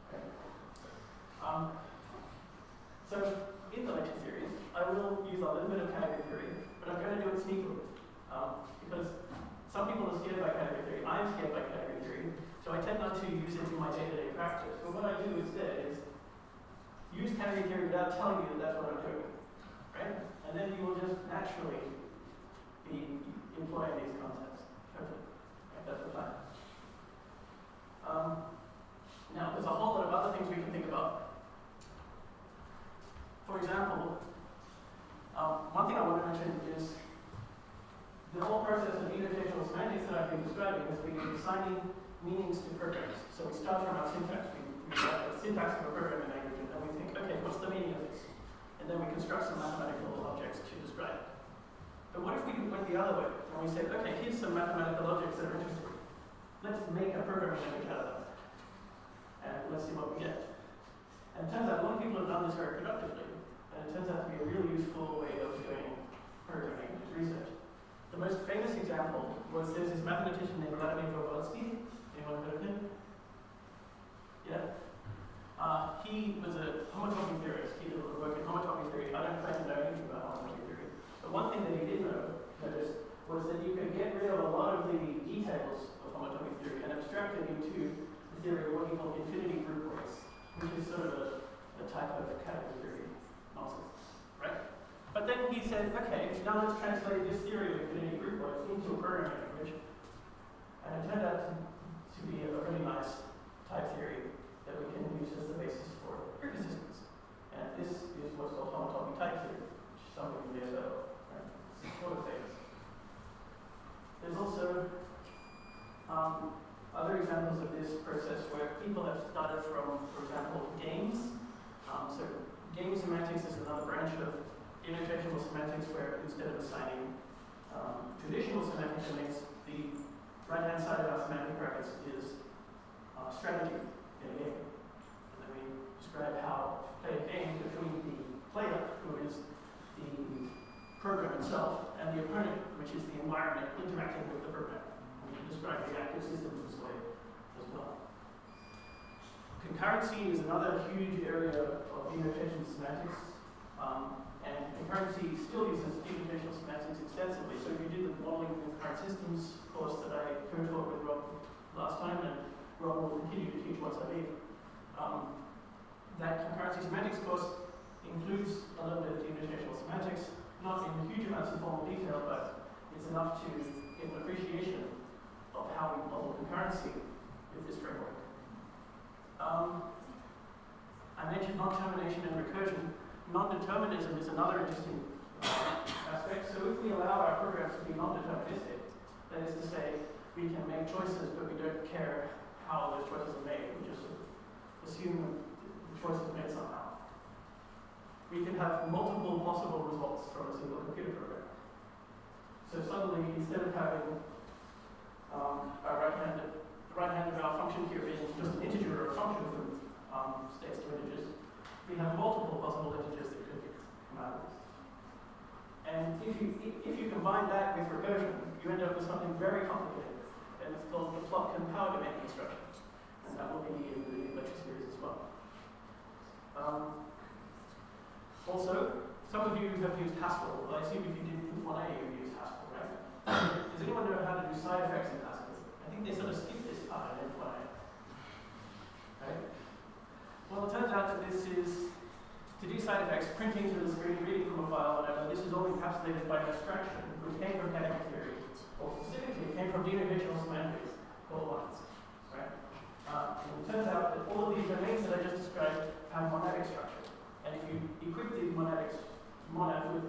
Okay. So in the lecture series, I will use a little bit of category theory, but I'm going to do it sneakily. Because some people are scared by category theory. I'm scared by category theory, so I tend not to use it in my day-to-day practice. But what I do instead is use category theory without telling you that that's what I'm doing. Right? And then you will just naturally be employing these concepts. Hopefully. Right? That's the plan. Now, there's a whole lot of other things we can think about. For example, one thing I want to mention is the whole process of innotational semantics that I've been describing has been assigning meanings to programs. So we start from our syntax. We start the syntax of a programming language, and then we think, okay, what's the meaning of this? And then we construct some mathematical objects to describe it. But what if we went the other way, and we said, okay, here's some mathematical objects that are interesting. Let's make a programming language out of them. And let's see what we get. And it turns out a lot of people have done this very productively. And it turns out to be a really useful way of doing programming research. The most famous example was there's this mathematician named Vladimir Voevodsky. Anyone heard of him? Yeah? He was a homotopy theorist. He did a lot of work in homotopy theory. I don't claim to know anything about homotopy theory. But one thing that he did notice was that you could get rid of a lot of the details of homotopy theory and abstract it into the theory of what he called infinity group weights, which is sort of a type of category theory nonsense, right? But then he said, okay, now let's translate this theory of infinity group weights into a programming language. And it turned out to be a really nice type theory that we can use as the basis for persistence. And this is what's called homotopy type theory, which some of you may have heard of, right? It's sort of famous. There's also other examples of this process where people have started from, for example, games. So game semantics is another branch of innotational semantics where instead of assigning traditional semantic domains, the right-hand side of our semantic brackets is strategy in a game. And then we describe how to play a game between the player, who is the program itself, and the opponent, which is the environment interacting with the program. We can describe the active systems this way as well. Concurrency is another huge area of innotation semantics, and concurrency still uses innotational semantics extensively. So if you did the modeling of concurrent systems course that I co-taught with Rob last time, and Rob will continue to teach once I leave, That concurrency semantics course includes a little bit of denotational semantics, not in huge amounts of formal detail, but it's enough to get an appreciation of how we model concurrency with this framework. I mentioned non-termination and recursion. Non-determinism is another interesting aspect. So if we allow our programs to be non-deterministic, that is to say, we can make choices, but we don't care how those choices are made. We just assume the choice is made somehow. We can have multiple possible results from a single computer program. So suddenly, instead of having the right hand of our function here being just an integer or a function from states to integers, we have multiple possible integers that could come out of this. And if you combine that with recursion, you end up with something very complicated, and it's called the Plotkin power domain construction, and that will be in the lecture series as well. Also, some of you have used Haskell. I assume if you did Proof 1A, you used Haskell, right? Does anyone know how to do side effects in Haskell? I think they sort of skipped this part in Proof 1A. Right? Well, it turns out that this is, to do side effects, printing to the screen, reading from a file, whatever, this is all encapsulated by abstraction, which came from category theory, or specifically came from denotational semantics, all lines. Right? And it turns out that all of these domains that I just described have monadic structure. And if you equip the monad with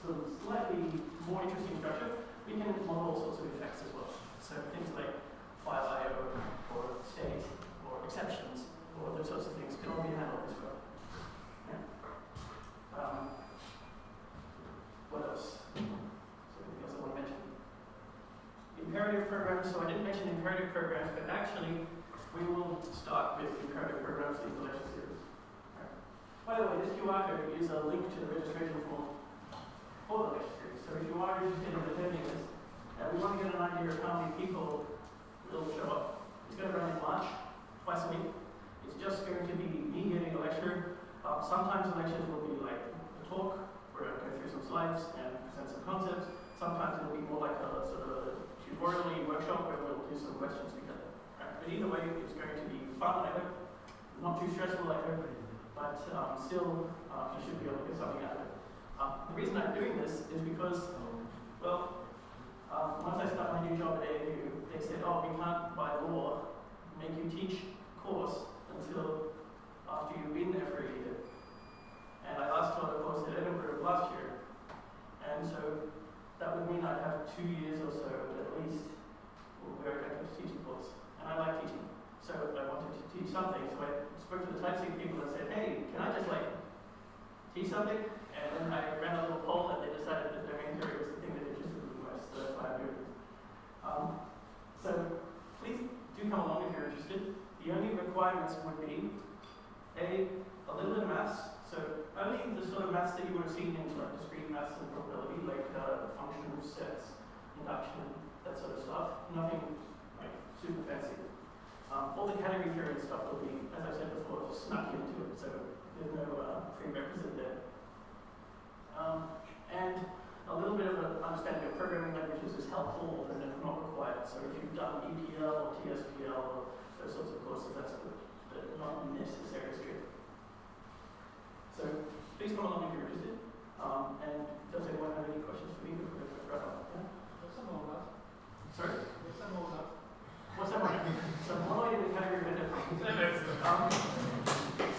some slightly more interesting structure, we can model all sorts of effects as well. So things like file I/O, or state, or exceptions, or those sorts of things can all be handled as well. Yeah. What else? So anything else I want to mention? Imperative programs. So I didn't mention imperative programs, but actually we will start with imperative programs in the lecture series. By the way, this QR code is a link to the registration form for the lecture series. So if you are interested in attending this, we want to get an idea of how many people will show up. It's going to run in March, twice a week. It's just going to be me giving a lecture. Sometimes the lectures will be like a talk, where I'll go through some slides and present some concepts. Sometimes it'll be more like a sort of a tutorial-y workshop where we'll do some questions together. Right? But either way, it's going to be fun, I hope. Not too stressful, I hope. But still, you should be able to get something out of it. The reason I'm doing this is because, well, once I start my new job at ANU, they said, oh, we can't, by law, make you teach course until after you've been there for a year. And I last taught a course at Edinburgh last year. And so that would mean I'd have 2 years or so at least where I could teach a course. And I like teaching. So I wanted to teach something, so I spoke to the TechSec people and said, hey, can I just teach something? And then I ran a little poll and they decided that domain theory was the thing that interested them the most, so that's why I'm doing it. So please do come along if you're interested. The only requirements would be a little bit of maths, so only the sort of maths that you would have seen in discrete maths and probability, like function sets, induction, that sort of stuff. Nothing super fancy. All the category theory and stuff will be, as I said before, snuck into it, so there's no prerequisite there. And a little bit of an understanding of programming languages is helpful, but not required. So if you've done EPL or TSPL or those sorts of courses, that's good, but not necessarily strict. So please come along if you're interested. And does anyone have any questions for me before we wrap up? Yeah? What's the mode up? Sorry? What's the mode up? What's that one? So monoid in the category of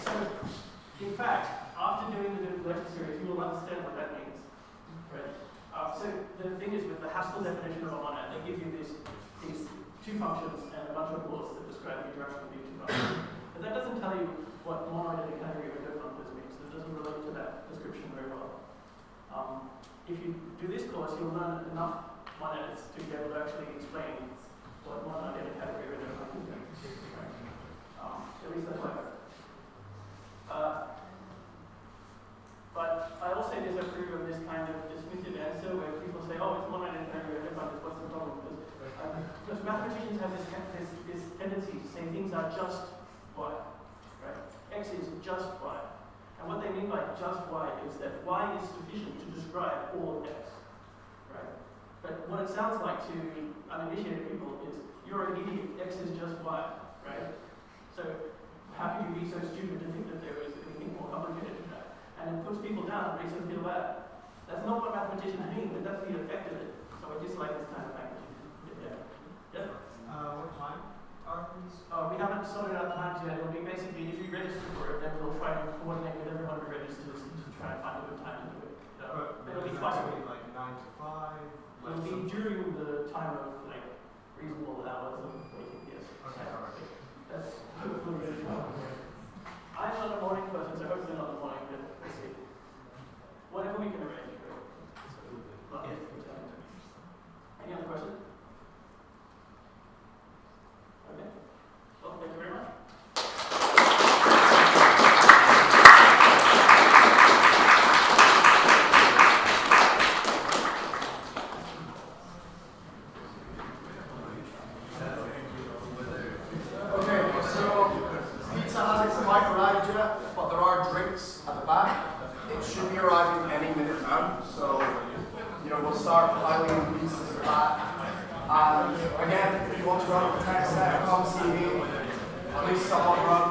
so, in fact, after doing the lecture series, you will understand what that means. Right? So the thing is, with the Haskell definition of a monad, they give you these two functions and a bunch of rules that describe the interaction of these two functions. But that doesn't tell you what monoid in the category of differences means. It doesn't relate to that description very well. If you do this course, you'll learn enough monads to be able to actually explain what monoid in a category of differences means. At least that's what I heard. But I also disapprove of this kind of dismissive answer where people say, oh, it's monoid in a category of differences, what's the problem? Because mathematicians have this tendency to say things are just y, right? X is just y. And what they mean by just y is that y is sufficient to describe all of x, right? But what it sounds like to uninitiated people is, you're an idiot, x is just y, right? So how can you be so stupid to think that there is anything more complicated than that? And it puts people down, it makes them feel bad. That's not what mathematicians mean, but that's the effect of it. So I dislike this kind of language. Yeah. What time are these? We haven't sorted out times yet. It'll be basically, if you register for it, then we'll try and coordinate with everyone who registers to try and find a good time to do it. It'll be twice a week. Like 9 to 5? It'll be during the time of like reasonable hours of waking, yes. Okay, alright. That's hopefully good. I'm not a morning person, so hopefully not the morning, but we'll see. Whatever we can arrange. But if we can. Any other questions? Okay. Well, thank you very much. Okay, so pizza hasn't quite arrived yet, but there are drinks at the back. It should be arriving any minute now, so we'll start piling in pieces at the back. And again, if you want to run the TechSec CompSoc, please someone run.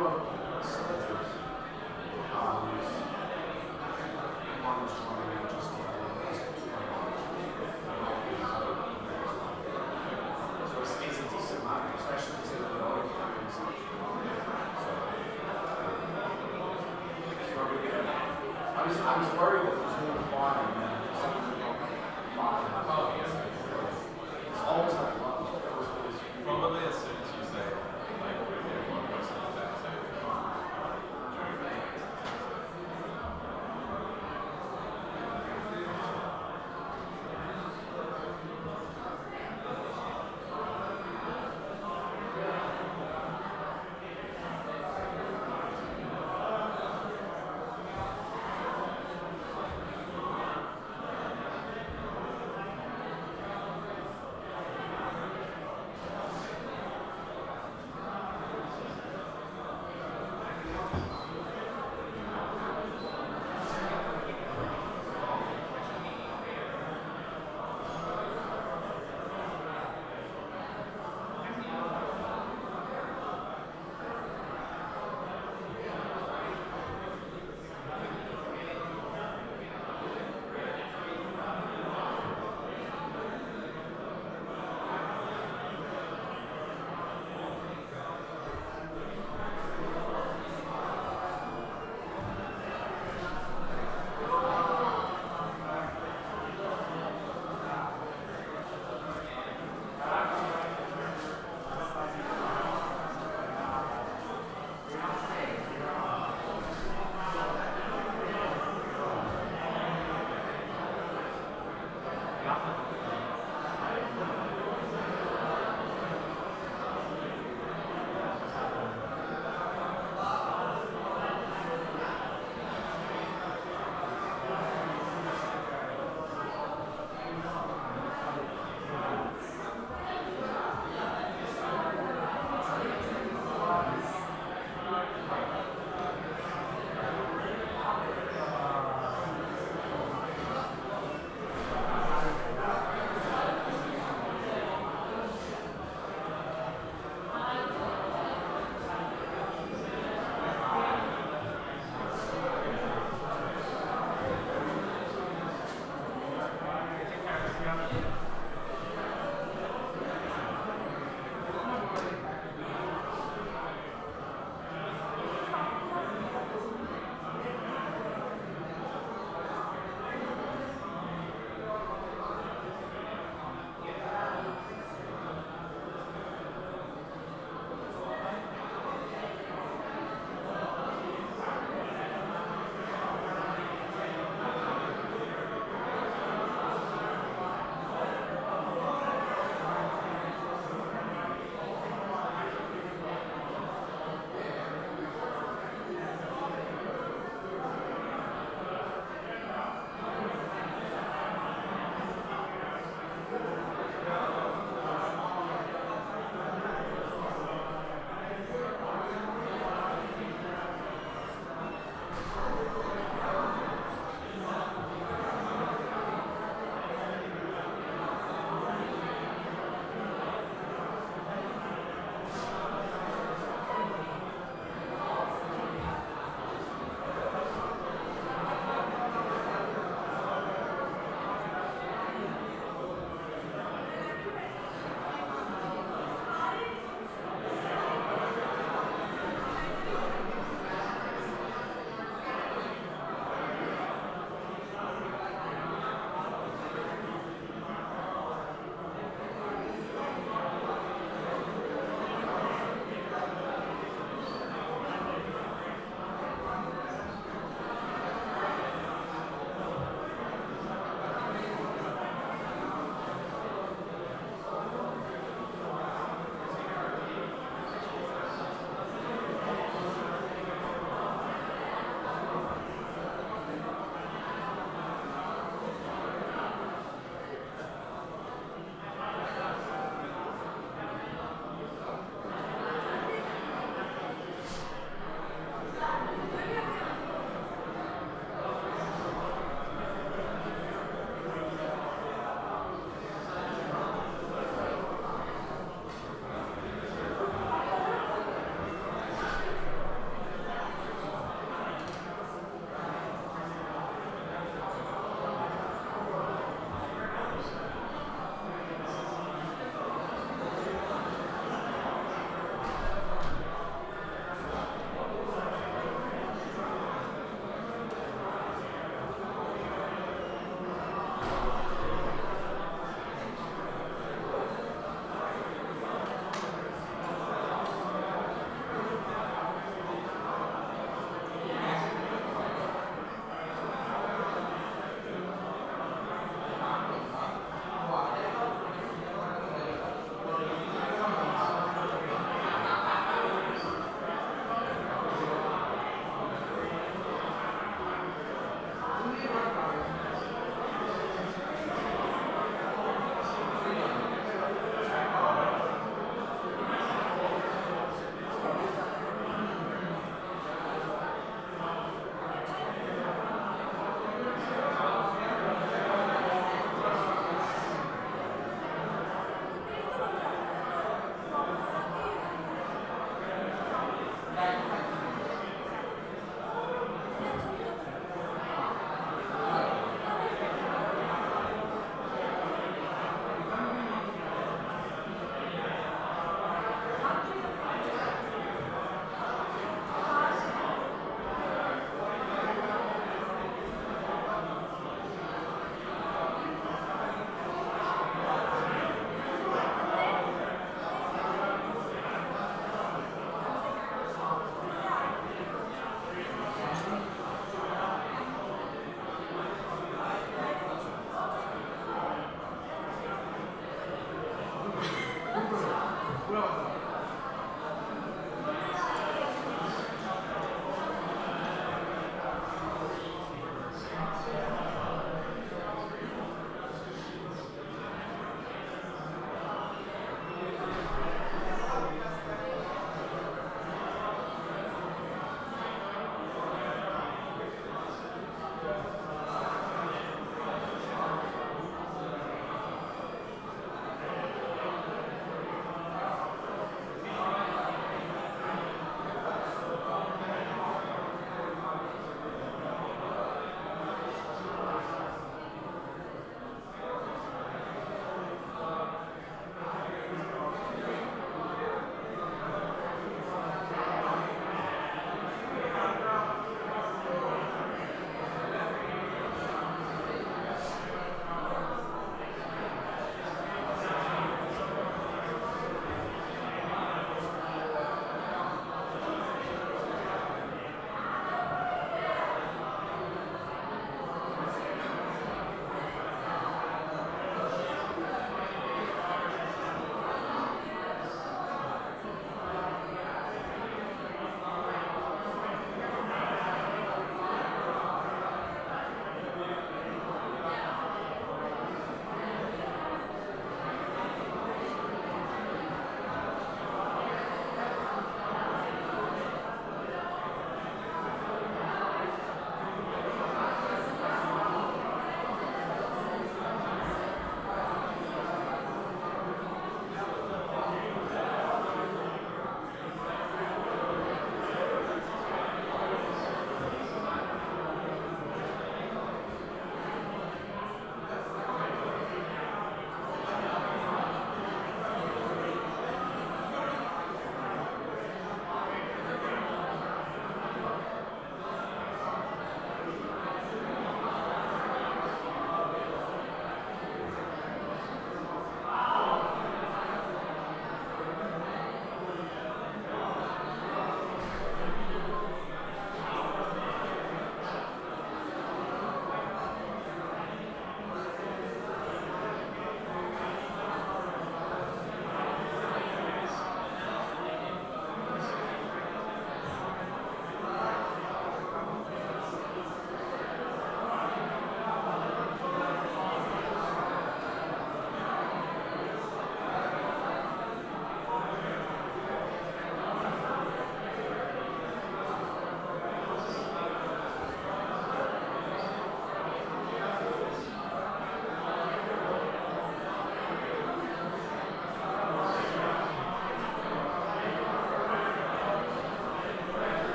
more selected. One is trying to just so it's a decent market, especially considering the oil prices. I was worried that there was more flying and then something like 5. It's always like one. Probably as soon as you say, like, we're here for most of the tax,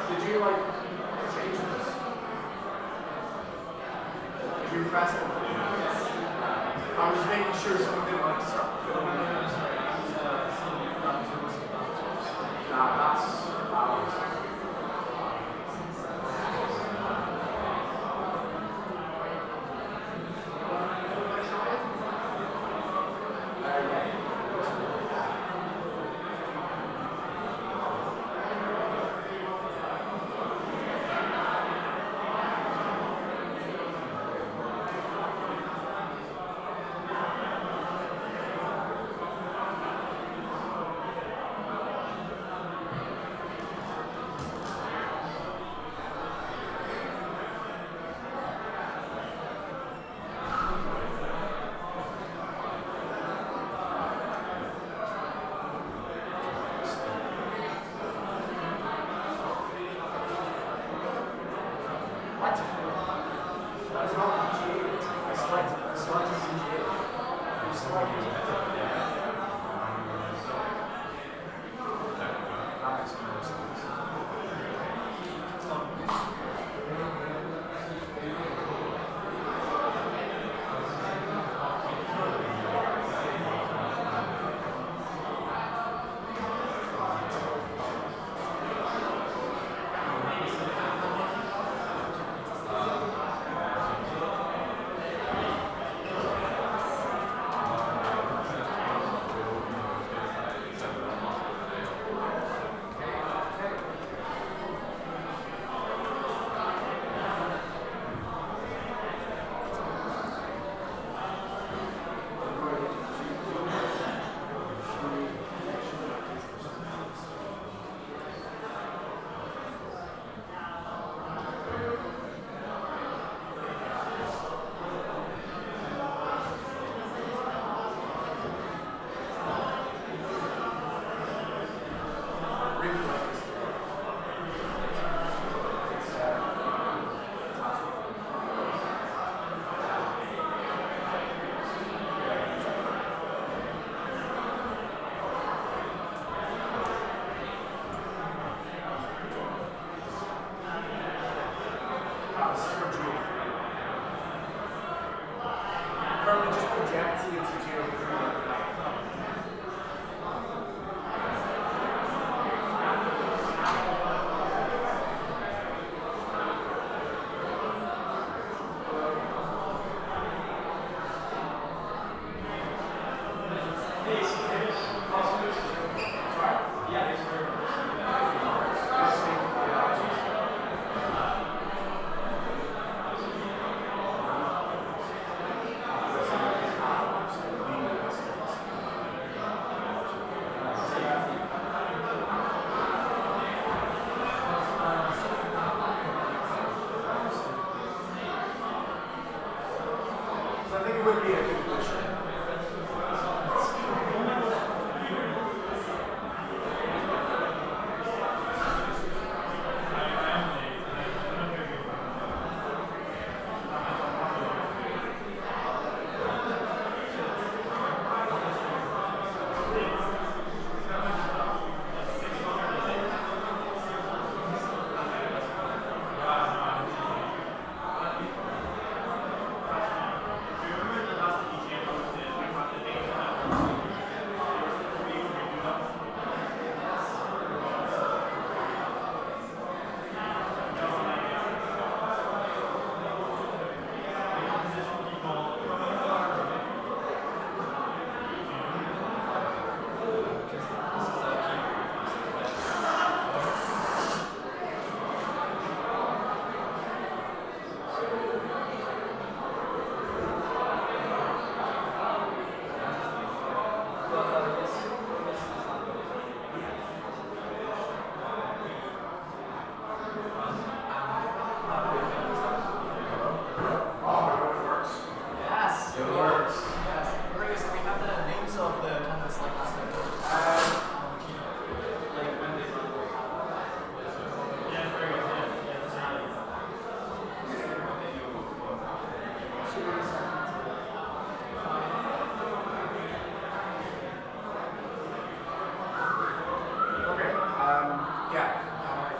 Did you like change this? Did you press it? I'm just making sure someone didn't like start filling it. Nah, that's really like this. This is for Geo. Currently just project it into Geo 3. So I think it would be a good addition.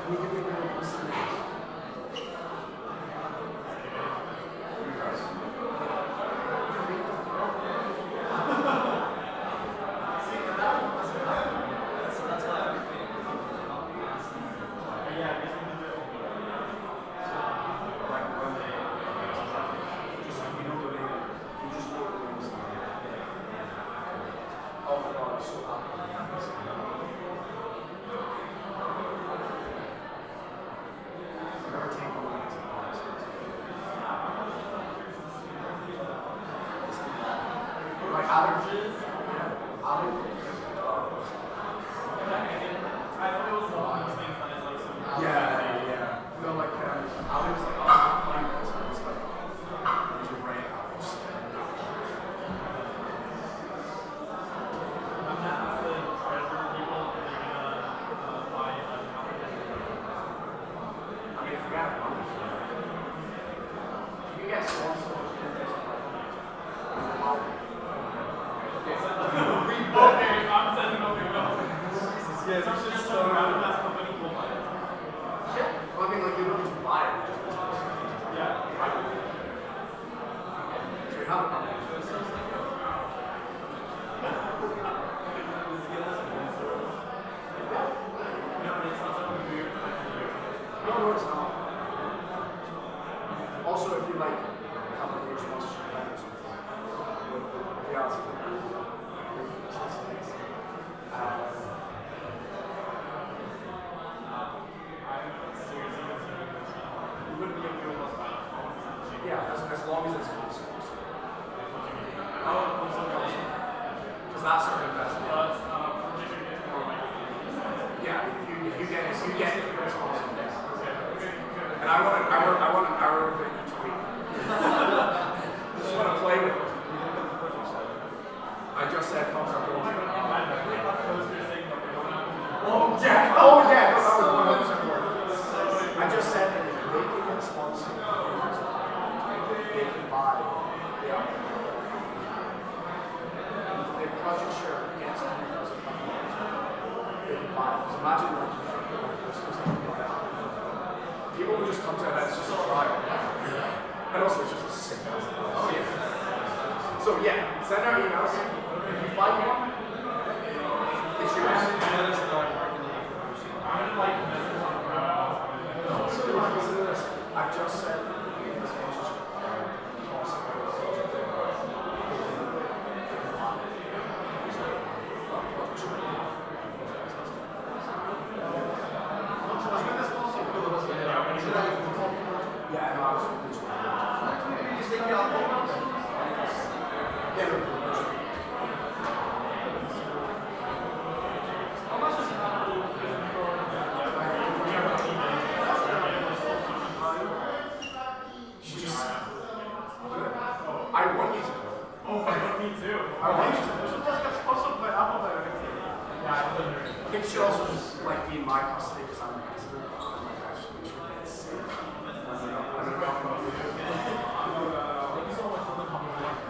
Can you give me the list of names? Allergies? Yeah. No, like, allergies, like, oh, fine, it's like, your brain allergies. I mean, if you got one, if you get so yeah, it's just so random as company will buy it. Yeah. Well, I mean, like, you don't need to buy it. Yeah. Right. So we have a company. No, it's not. Also, if you like have a weird sponsorship plan or something, the reality yeah, as long as it's CompSoc. Oh, because that's our investment. Yeah, if you get it, you're responsible. And I want an hour of it each week. I just want to play with it. I just said CompSoc. Oh, yeah. Oh, my custody because I'm the president. I'm like actually make sure that it's safe. Thank you so much for the compliment.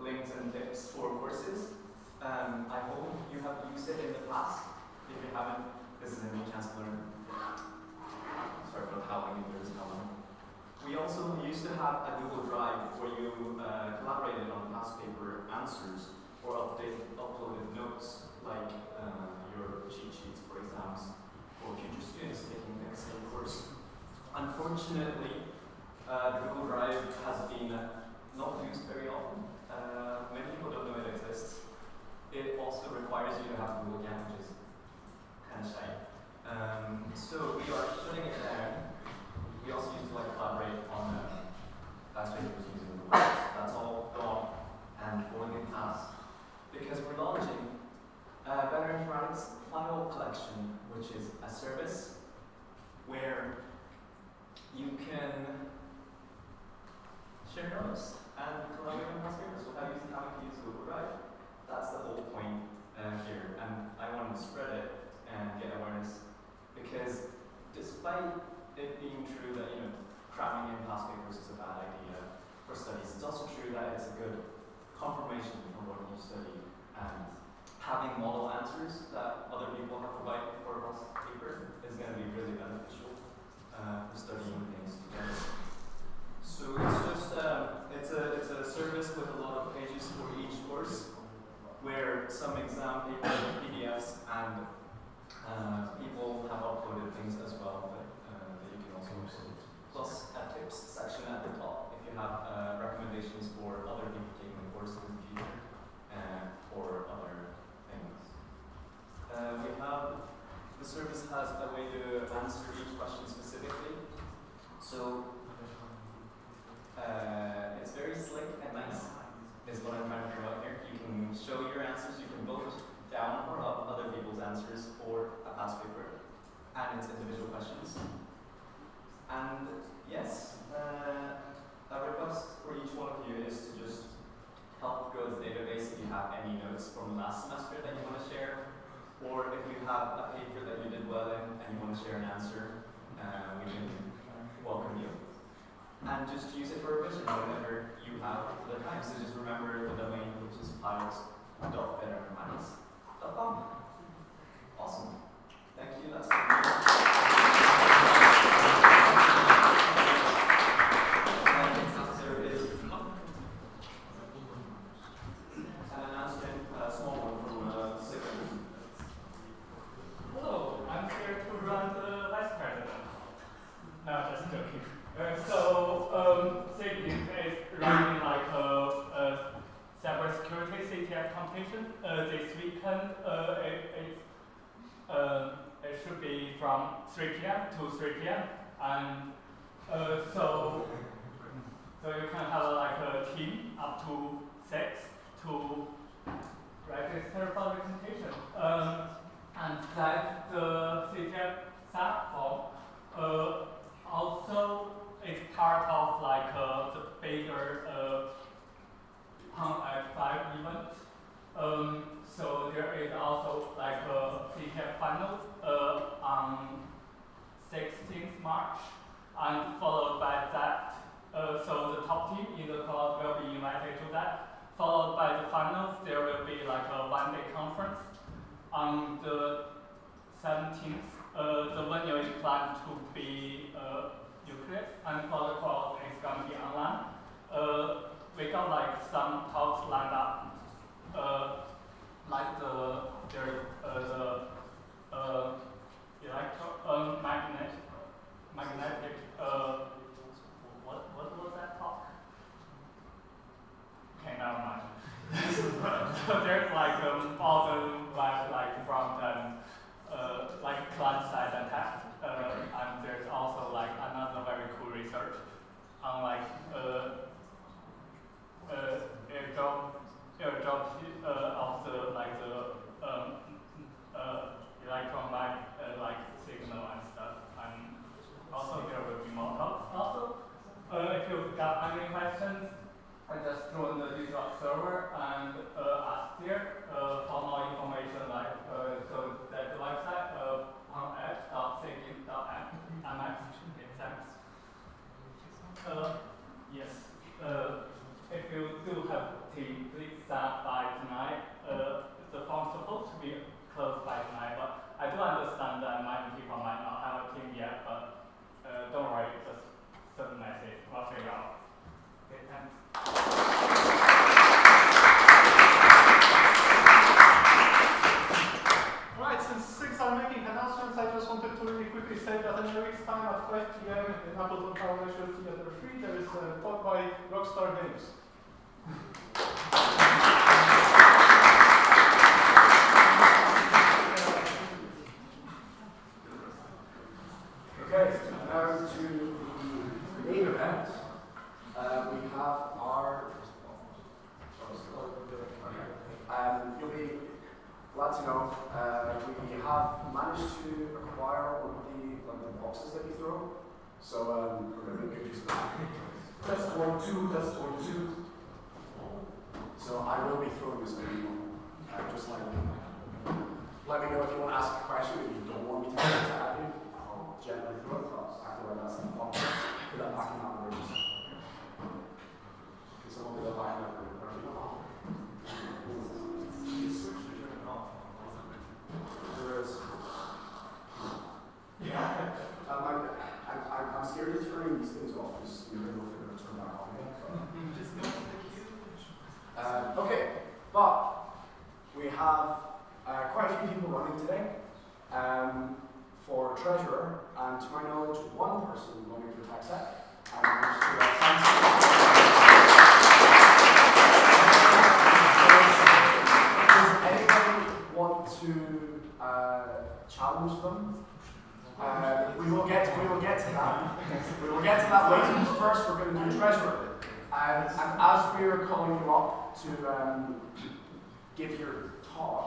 links and tips for courses. I hope you have used it in the past. If you haven't, this is a new chance to learn. Sorry about how long there is how long. We also used to have a Google Drive where you collaborated on past paper answers or uploaded notes like your cheat sheets for exams for future students taking the TechSec course. Unfortunately, Google Drive has been not used very often. Many people don't know it exists. It also requires you to have Google Again, which is kind of shy. So we are shutting it down. We also used to collaborate on past papers using the web. That's all gone and going in past because we're launching Better Informatics File Collection, which is a service where you can share notes and collaborate on past papers without having to use Google Drive. That's the whole point here, and I wanted to spread it and get awareness because despite it being true that cramming in past papers is a bad idea for studies, it's also true that it's a good confirmation for what you study, and having model answers that other people have provided for a past paper is going to be really beneficial for studying things together. So it's just it's a service with a lot of pages for each course, where some exam papers are PDFs and people have uploaded things as well that you can also use. Plus a tips section at the top if you have recommendations for other people taking the course in the future or other things. The service has a way to answer each question specifically. So it's very slick and nice, is what I'm trying to throw out here. You can show your answers, you can vote down or up other people's answers for a past paper, and it's individual questions. And yes, a request for each one of you is to just help grow the database if you have any notes from last semester that you want to share, or if you have a paper that you did well in and you want to share an answer, we can welcome you. And just use it for revision whenever you have the time. So just remember the domain, which is files.betterinformatics.com. Awesome. Thank you. That's it. There is an announcement, a small one from Sigmund. Hello, I'm here to run the vice president. No, just joking. Sigmund is running a cybersecurity CTF competition this weekend. It should be from 3 p.m. to 3 p.m. And so you can have a team up to 6 to register for the competition. And that the CTF platform also is part of the bigger At5 event. So there is also a CTF final on 16th March, and followed by that, so the top team in the club will be invited to that. Followed by the finals, there will be a one-day conference on the 17th. The venue is planned to be Euclid, and for the course, it's going to be online. We got some talks lined up, magnetic. What was that talk? Okay, never mind. So there's all the front end, client side and test, and there's also another very cool research on airdrop of the electromagnetic signal and stuff. And also there will be more talks. Also, if you've got any questions, just join the Discord server and ask there for more information. So that the website on@sigin.mx. Thanks. Yes. if you do have a team, please start by tonight. The form's supposed to be closed by tonight, but I do understand that people might not have a team yet, but don't worry, just send a message, we'll figure out. Okay, thanks. Right, since 6 are making announcements, I just wanted to really quickly say that in a week's time at 5 p.m. in Appleton Tower Leisure Theatre 3, there is a talk by Rockstar Games. Okay, now to the main event. We have our. You'll be glad to know we have managed to acquire one of the boxes that you throw. So we're going to make good use of that. Test 1, 2, test 1, 2. So I will be throwing this video. Just let me know if you want to ask a question and you don't want me to answer at you. I'll gently throw it across. I feel like that's a fun. Put that back in that room. Can someone put that back in that room? There is. Yeah. I'm scared of turning these things off because you never know if they're going to turn back on again. Just go to the queue. Okay, but we have quite a few people running today for treasurer, and to my knowledge, one person running for TechSec. Does anybody want to challenge them? We will get to that. We will get to that later. First, we're going to do treasurer. And as we are calling you up to give your talk,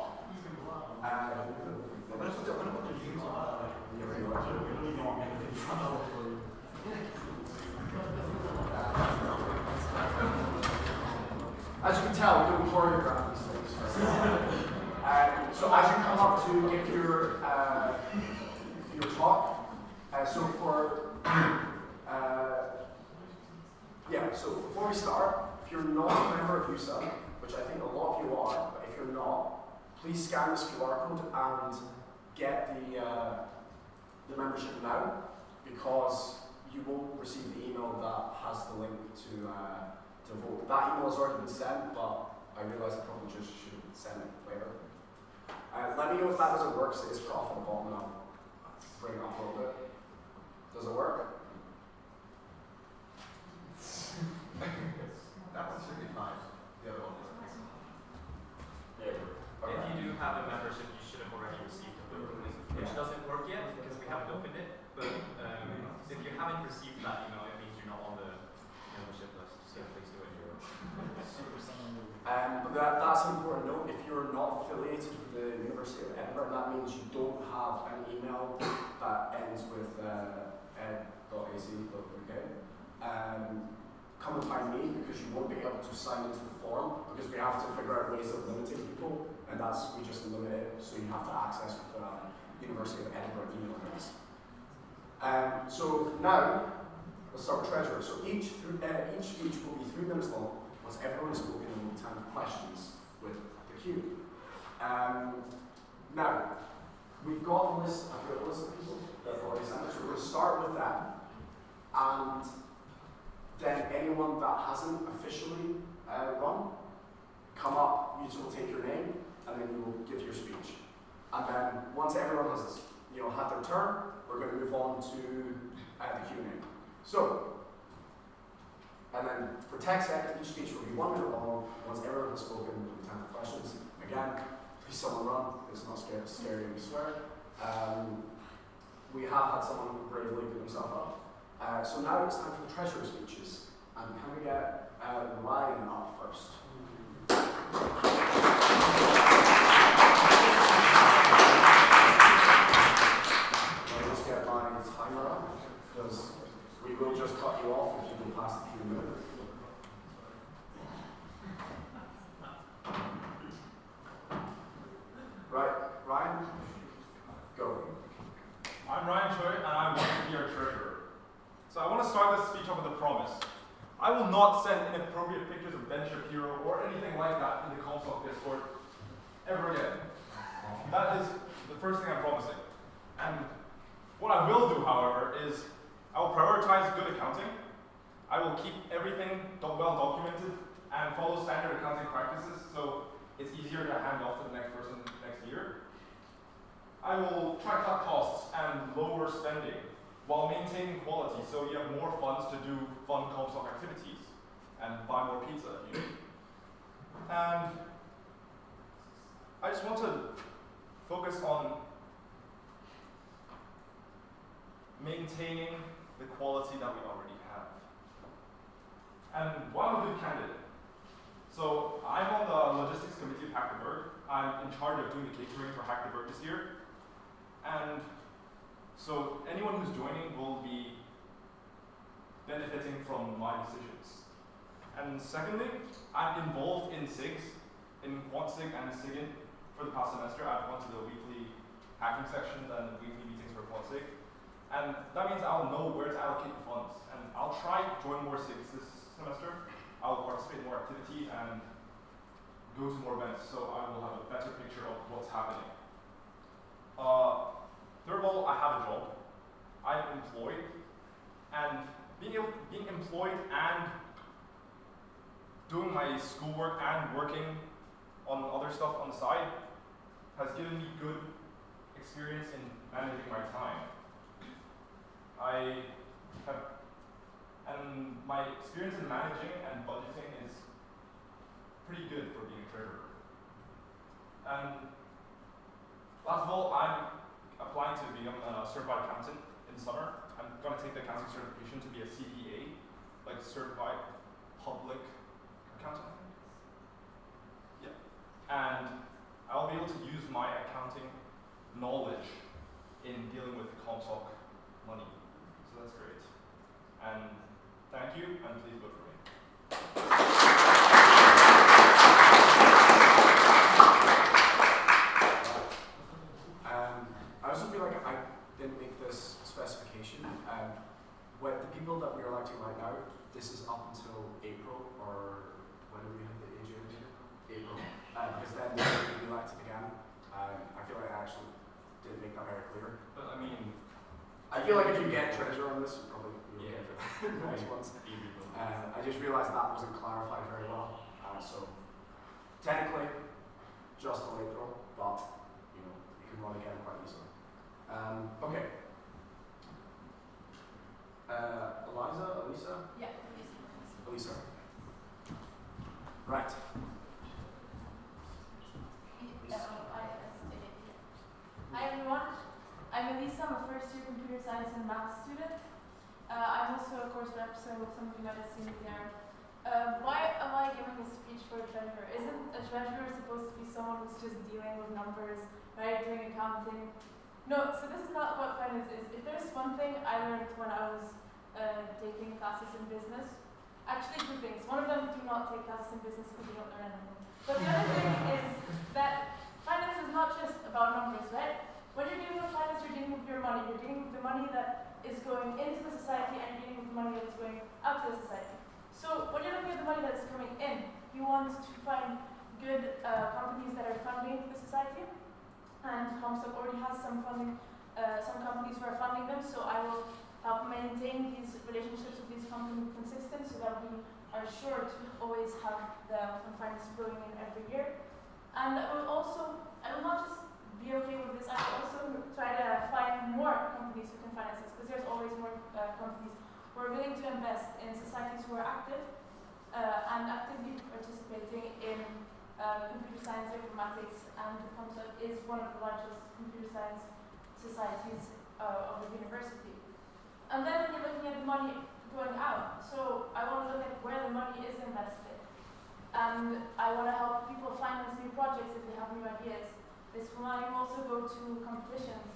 as you can tell, we don't choreograph these things. So as you come up to give your talk, so before we start, if you're not a member of USA, which I think a lot of you are, but if you're not, please scan this QR code and get the membership now, because you won't receive the email that has the link to vote. That email has already been sent, but I realize I probably just should send it later. Let me know if that doesn't work. Say it's cut off on the bottom and I'll bring it up a little bit. Does it work? That one should be fine. The other one isn't. If you do have a membership, you should have already received a book, which doesn't work yet because we haven't opened it. But if you haven't received that email, it means you're not on the membership list. So please do it. But that's an important note. If you're not affiliated with the University of Edinburgh, that means you don't have an email that ends with ed.ac.uk. Come and find me, because you won't be able to sign into the form, because we have to figure out ways of limiting people, and we just limit it, so you have to access the University of Edinburgh email address. So now, let's start with treasurer. So each speech will be 3 minutes long. Once everyone has spoken, there will be time for questions with the Q. Now, we've got a list of people that have already sent us, so we're going to start with that, and then anyone that hasn't officially run, come up, you will take your name, and then you will give your speech. And then once everyone has had their turn, we're going to move on to the Q&A. So, and then for TechSec, each speech will be 1 minute long. Once everyone has spoken, there will be time for questions. Again, please someone run. It's not scary, we swear. We have had someone bravely put himself up. So now it's time for the treasurer speeches. And can we get Ryan up first? I'll just get my timer up, because we will just cut you off if you go past the few minutes. Right, Ryan, go. I'm Ryan Choi, and I want to be your treasurer. So I want to start this speech off with a promise. I will not send inappropriate pictures of Ben Shapiro or anything like that in the CompSoc Discord ever again. That is the first thing I'm promising. And what I will do, however, is I will prioritize good accounting. I will keep everything well documented and follow standard accounting practices so it's easier to hand off to the next person next year. I will try to cut costs and lower spending while maintaining quality so you have more funds to do fun CompSoc activities and buy more pizza if you need. And I just want to focus on maintaining the quality that we already have. And why I'm a good candidate. So I'm on the logistics committee of Hack the Berg. I'm in charge of doing the catering for Hack the Berg this year. And so anyone who's joining will be benefiting from my decisions. And secondly, I'm involved in SIGs, in QuantSig and SIGINT for the past semester. I've gone to the weekly hacking sections and the weekly meetings for QuantSig. And that means I'll know where to allocate the funds. And I'll try to join more SIGs this semester. I'll participate in more activities and go to more events so I will have a better picture of what's happening. Third of all, I have a job. I'm employed. And being employed and doing my schoolwork and working on other stuff on the side has given me good experience in managing my time. And my experience in managing and budgeting is pretty good for being a treasurer. And last of all, I'm applying to become a certified accountant in the summer. I'm going to take the accounting certification to be a CPA, like certified public accountant. Yeah. And I'll be able to use my accounting knowledge in dealing with CompSoc money. So that's great. And thank you, and please vote for me. I also feel like I didn't make this specification. What the people that we're electing right now, this is up until April, or when do we have the EGM? April. Because then they will be elected again. I feel like I actually didn't make that very clear. But I mean, I feel like if you get treasurer on this, you'll probably be okay for the next ones. I just realized that wasn't clarified very well. So technically, just till April, but you know, you can run again quite easily. Okay. Elisa? Yeah, Elisa. Right. Hi everyone, I'm Elisa, I'm a first year computer science and math student. I'm also a course rep, so some of you might have seen me there. Why am I giving this speech for a treasurer? Isn't a treasurer supposed to be someone who's just dealing with numbers, right, doing accounting? No, so this is not what finance is. If there's one thing I learned when I was taking classes in business, actually two things. One of them, do not take classes in business because you don't learn anything. But the other thing is that finance is not just about numbers, right? When you're dealing with finance, you're dealing with your money. You're dealing with the money that is going into the society and you're dealing with the money that's going out to the society. So when you're looking at the money that's coming in, you want to find good companies that are funding the society. And CompSoc already has some funding, some companies who are funding them, so I will help maintain these relationships with these companies consistent so that we are sure to always have the finance flowing in every year. And I will not just be okay with this, I will also try to find more companies who can finance this, because there's always more companies who are willing to invest in societies who are active and actively participating in computer science, informatics, and CompSoc is one of the largest computer science societies of the university. And then we're looking at the money going out. So I want to look at where the money is invested. And I want to help people finance new projects if they have new ideas. This money will also go to competitions.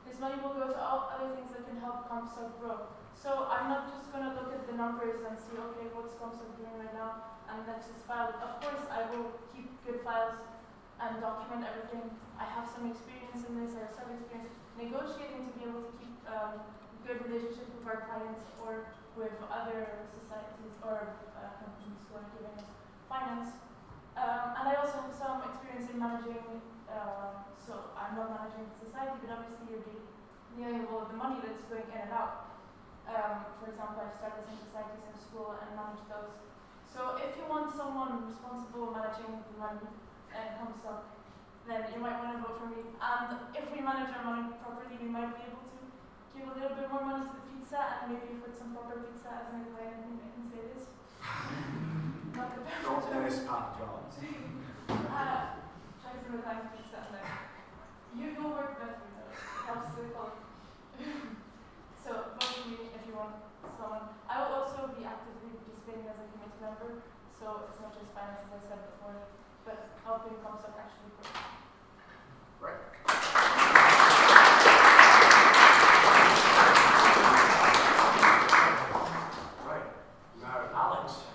This money will go to all other things that can help CompSoc grow. So I'm not just going to look at the numbers and see, okay, what's CompSoc doing right now, and let's just file it. Of course, I will keep good files and document everything. I have some experience in this, I have some experience negotiating to be able to keep good relationships with our clients or with other societies or companies who are giving us finance. And I also have some experience in managing, so I'm not managing the society, but obviously you're dealing with all of the money that's going in and out. For example, I've started some societies in school and managed those. So if you want someone responsible managing the money and CompSoc, then you might want to vote for me. And if we manage our money properly, we might be able to give a little bit more money to the pizza and maybe put some proper pizza as an environment. I can say this. Not the best. Papa John's. Try some Italian pizza and then you'll work better, you know. It helps the quality. So vote for me if you want someone. I will also be actively participating as a committee member, so it's not just finance as I said before, but helping CompSoc actually grow. Right. Right. Now, Alex.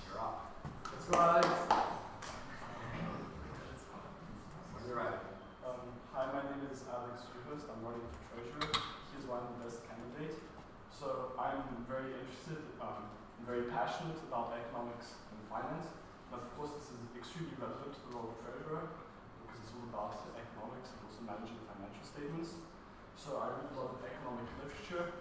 You're up. Let's go, Alex. When you're ready. Hi, my name is Alex Juhust. I'm running for treasurer. He's one of the best candidates. So I'm very interested, very passionate about economics and finance. But of course, this is extremely relevant to the role of treasurer because it's all about economics and also managing financial statements. So I read a lot of economic literature.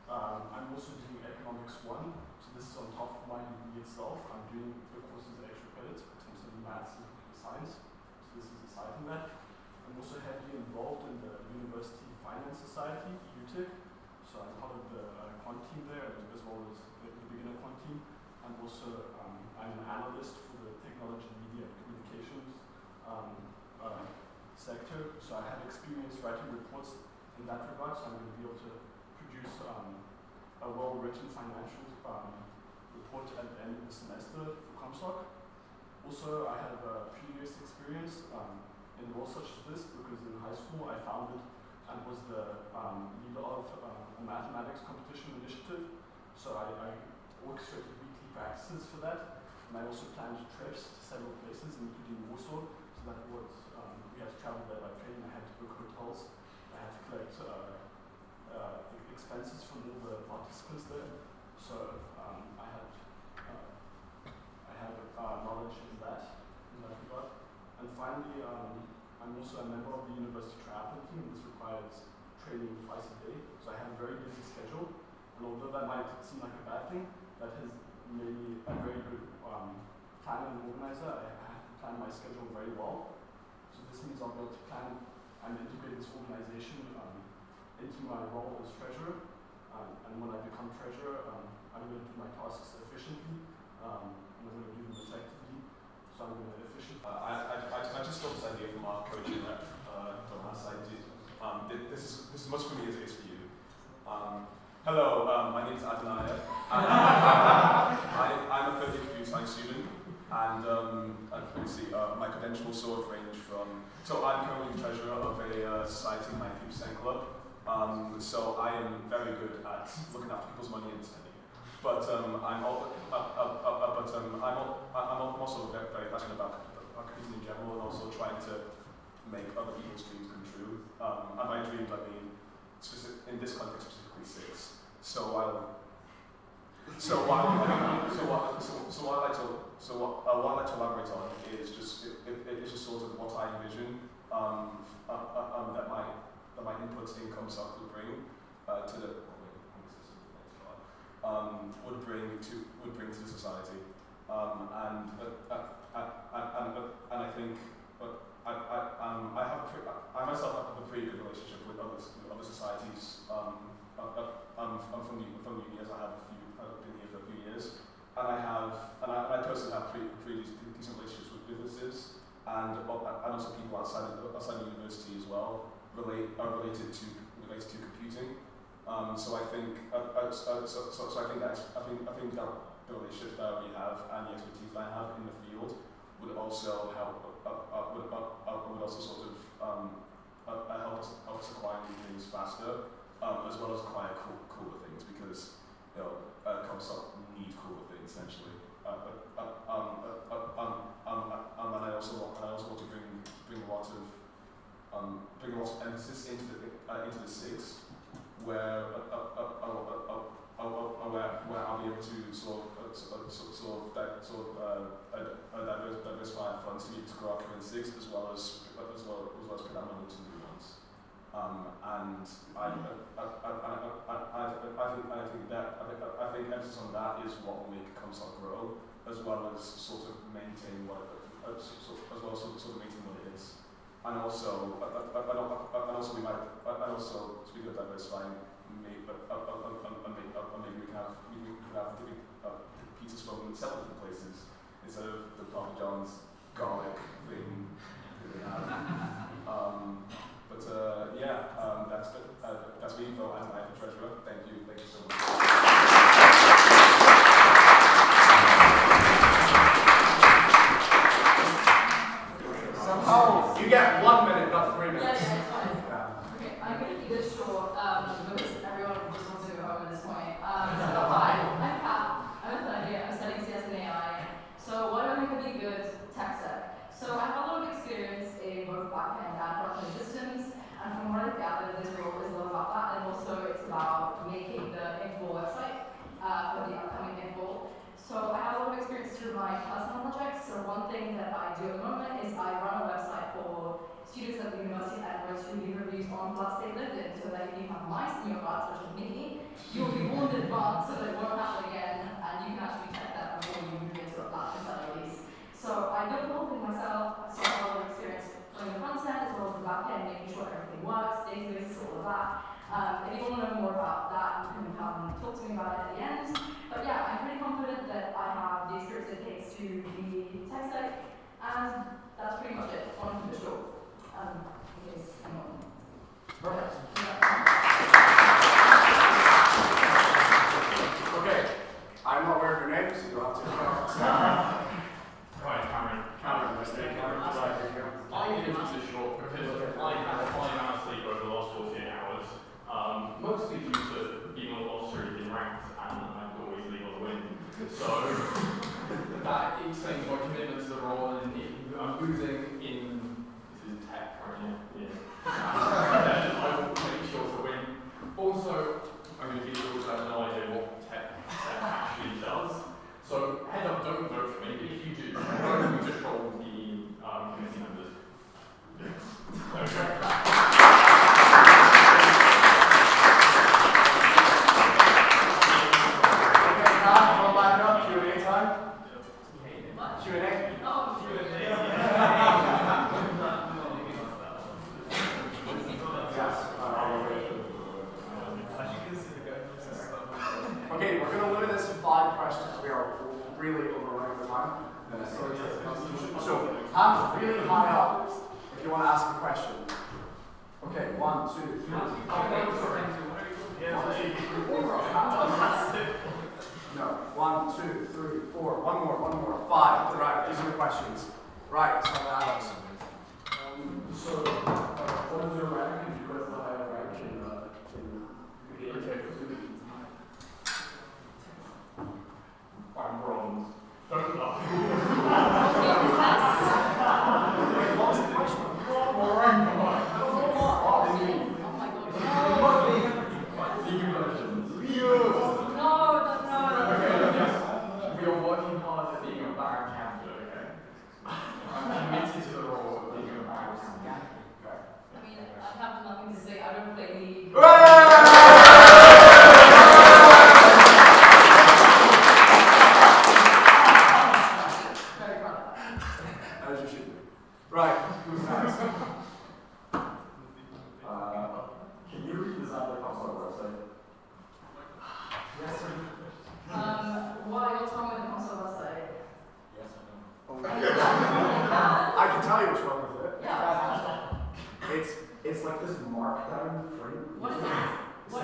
I'm also doing Economics 1, so this is on top of my degree itself. I'm doing the courses extra credits because I'm studying maths and computer science, so this is aside from that. I'm also heavily involved in the University Finance Society, UTIC, so I'm part of the quant team there as well as the beginner quant team. And also I'm an analyst for the technology, media, and communications sector, so I have experience writing reports in that regard, so I'm going to be able to produce a well-written financial report at the end of the semester for CompSoc. Also, I have previous experience in roles such as this because in high school I founded and was the leader of a mathematics competition initiative, so I orchestrated weekly practices for that, and I also planned trips to several places, including Warsaw, so that was, we had to travel there by train, I had to book hotels, I had to collect expenses from all the participants there, so I have knowledge in that regard. And finally, I'm also a member of the university triathlon team. This requires training twice a day, so I have a very busy schedule, and although that might seem like a bad thing, that has made me a very good planner and organizer. I have to plan my schedule very well, so this means I'll be able to plan and integrate this organization into my role as treasurer, and when I become treasurer, I'm going to do my tasks efficiently, and I'm going to do them effectively, so I'm going to efficiently. I just got this idea from our coach in that Thomas. This is much for me as it is for you. Hello, my name is Adonai. I'm a third-year computer science student, and let me see, my credentials sort of range from. So I'm currently treasurer of a society in my 3% club. So I am very good at looking after people's money and spending it. But I'm also very, very passionate about computing in general and also trying to make other people's dreams come true. And by dreams I mean, in this context specifically 6. So what I like to elaborate on is just it's just sort of what I envision that my inputs in CompSoc would bring to the would bring to the society, and I think I myself have a pretty good relationship with other societies. I'm from uni, as I've been here for a few years, and I personally have pretty decent relationships with businesses and also people outside the university as well related to computing. So I think that the relationship that we have and the expertise that I have in the field would also help would also sort of help us acquire new things faster, as well as acquire cooler things, because CompSoc need cooler things essentially. And I also want to bring a lot of emphasis into the 6 where I'll be able to diversify our funds to be able to grow our current six as well as put our money into new ones. And I think emphasis on that is what will make CompSoc grow, as well as sort of maintain what it is. And also speaking of diversifying, maybe we can have different pizzas from several different places instead of the Papa John's garlic thing that we have. That's me though as my treasurer. Thank you so much. Somehow you get 1 minute, not 3 minutes. Yeah, it's fine. Okay, I'm going to keep this short because everyone just wants to go home at this point. Hi, I'm Kat. I'm a third year. I'm studying CS and AI. So why do I think I'd be good TechSec? So I have a lot of experience in both backend and production systems, and from what I've gathered, this role is a lot about that, and also it's about making the Info website for the upcoming Info. So I have a lot of experience through my personal projects. So one thing that I do at the moment is I run a website for students at the University of Edinburgh to leave reviews on flats they lived in, so that if you have mice in your flats, such as me, you'll be warned in advance so that it won't happen again, and you can actually check that before you move into a flat to sell a lease. So I built the whole thing myself, so I have a lot of experience running the front end as well as the back end, making sure everything works, databases, all of that. If you want to know more about that, you can come and talk to me about it at the end. But yeah, I'm pretty confident that I have the experience it takes to be TechSec, and that's pretty much it. On to the show. In case anyone. Perfect. Yeah. Okay, I'm not aware of your name, so you'll have to. Hi, Cameron. Cameron, nice to meet you. Cameron, I'm going to keep this short because I had 5 hours sleep over the last 48 hours, mostly due to being on the roster in ranked and I always leave on the win. So that explains my commitment to the role, and if I'm losing in this is tech currently, then I will make sure to win. Also, I'm going to give you also have no idea what tech actually does. So head up, don't vote for me. If you do, don't just troll the committee members. Okay. Q&A time? Q&A? Oh, Okay, we're going to limit this to 5 questions. We are really overrunning the time. So, hands really high up if you want to ask a question. Okay, 1, 2, 3. No, 1, 2, 3, 4. One more. 5. Right, these are the questions. Right, so Alex. What is your rank and you guys have a rank in I'm bronze. Don't laugh. What was the question? More rank, come on. League of Legends. no. We are working hard at being a Baron candidate, okay? I'm committed to the role of being a Baron candidate. I mean, I have nothing to say. I don't play League. Very proud of that. As you should do. Right, who's next? Can you redesign the CompSoc website? Yes, sir. What's wrong with the CompSoc website? Yes, I know. I can tell you what's wrong with it. Yeah. It's like this markdown frame. What is it? What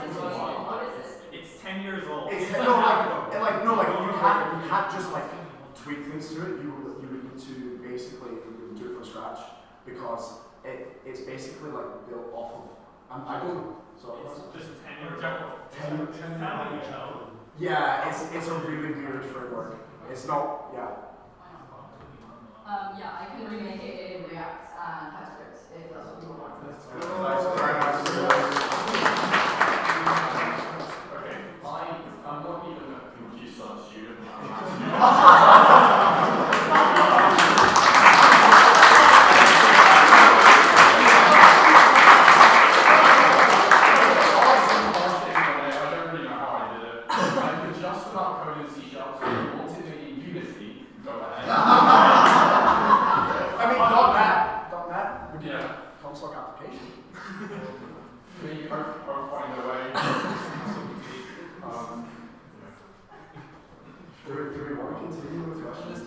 is it? It's 10 years old. You can't just like tweak things to it. You would need to basically do it from scratch because it's basically like built off of. I don't know. So It's just 10 years old. 10 years old. Yeah, it's a really weird framework. It's not. Yeah. Yeah, I can remake it in React and TypeScript if that's what you want. Very nice. or find a way. Do we want to continue with questions?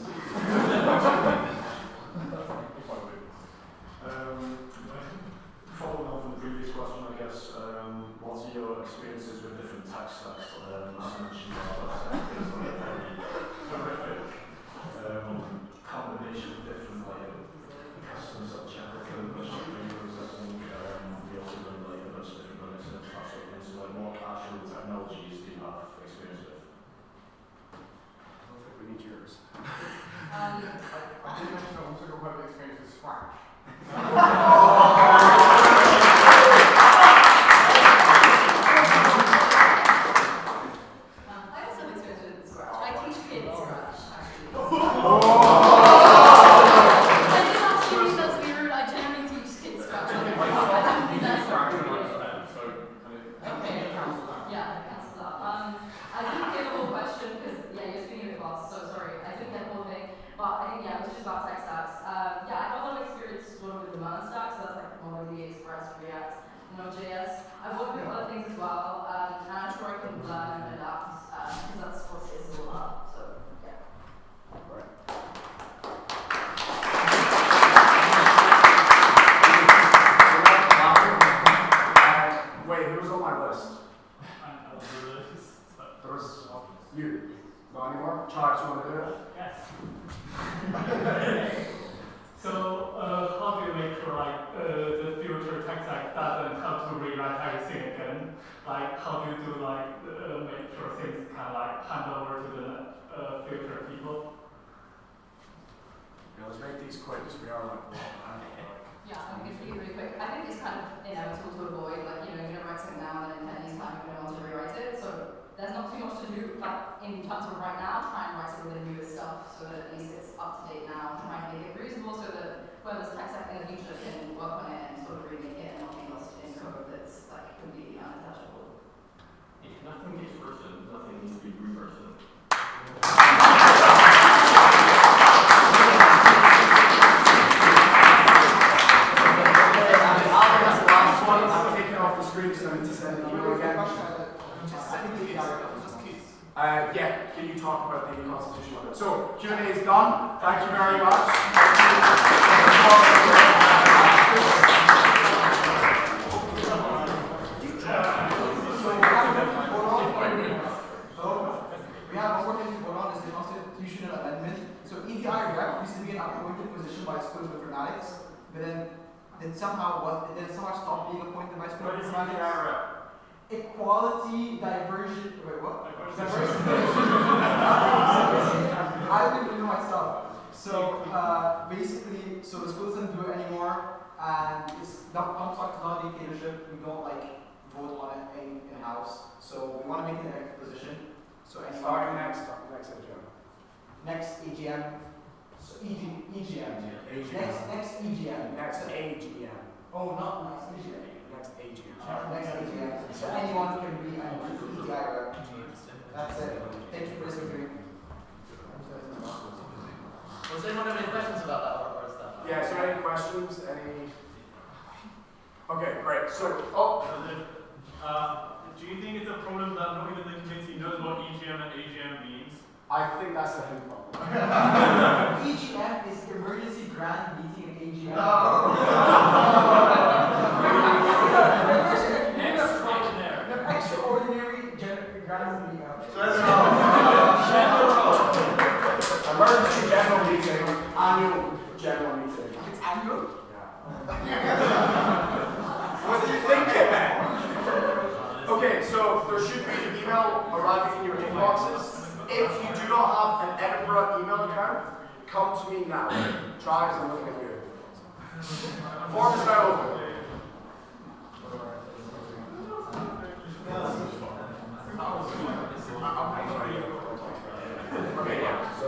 Following on from the previous question, I guess, what's your experiences with different tech stacks? I mentioned horrific combination of different custom subject different frameworks. I think we also learned a bunch of different Linux and that sort of thing. So what actual technologies do you have experience with? I don't think we need yours. I did mention I also got quite a bit of experience with Scratch. Whoever's TechSec in the future can work on it and sort of remake it and not be lost in code that's like completely unattachable. If nothing is written, nothing needs to be rewritten. Yeah, can you talk about the constitutional bit? So, Q&A is done. Thank you very much. We have one more thing to vote on is the constitutional amendment. So EDI rep used to be an appointed position by School of Informatics, but then it somehow stopped being appointed by School of Informatics. Equality, diversion, wait, what? Diversity. I don't even know myself. So basically, so the school doesn't do it anymore, and it's not CompSoc is not a dictatorship. We don't like vote on it in-house. So we want to make it an elected position. So Starting next AGM. Next AGM. So EGM. Next EGM. Next AGM. Oh, not next EGM. Next AGM. Next AGM. So anyone can be an EDI rep. That's it. Thank you for listening to me. Does anyone have any questions about that or is that? Yeah, so any questions? Okay, great. So, do you think it's a problem that not even the committee knows what EGM and AGM means? I think that's a hint problem. EGM is emergency grand meeting in AGM. Extraordinary grand meeting. Emergency general meeting, annual general meeting. It's annual? Yeah. What did you think it meant? Okay, so there should be an email arriving in your inboxes. If you do not have an Edinburgh email account, come to me now. Tribes, I'm looking at you. Form is now open. Okay, yeah. So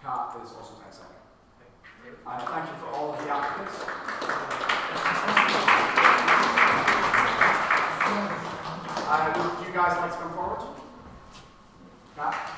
Kat is also TechSec. Thank you for all of the applicants. Would you guys like to come forward? Kat?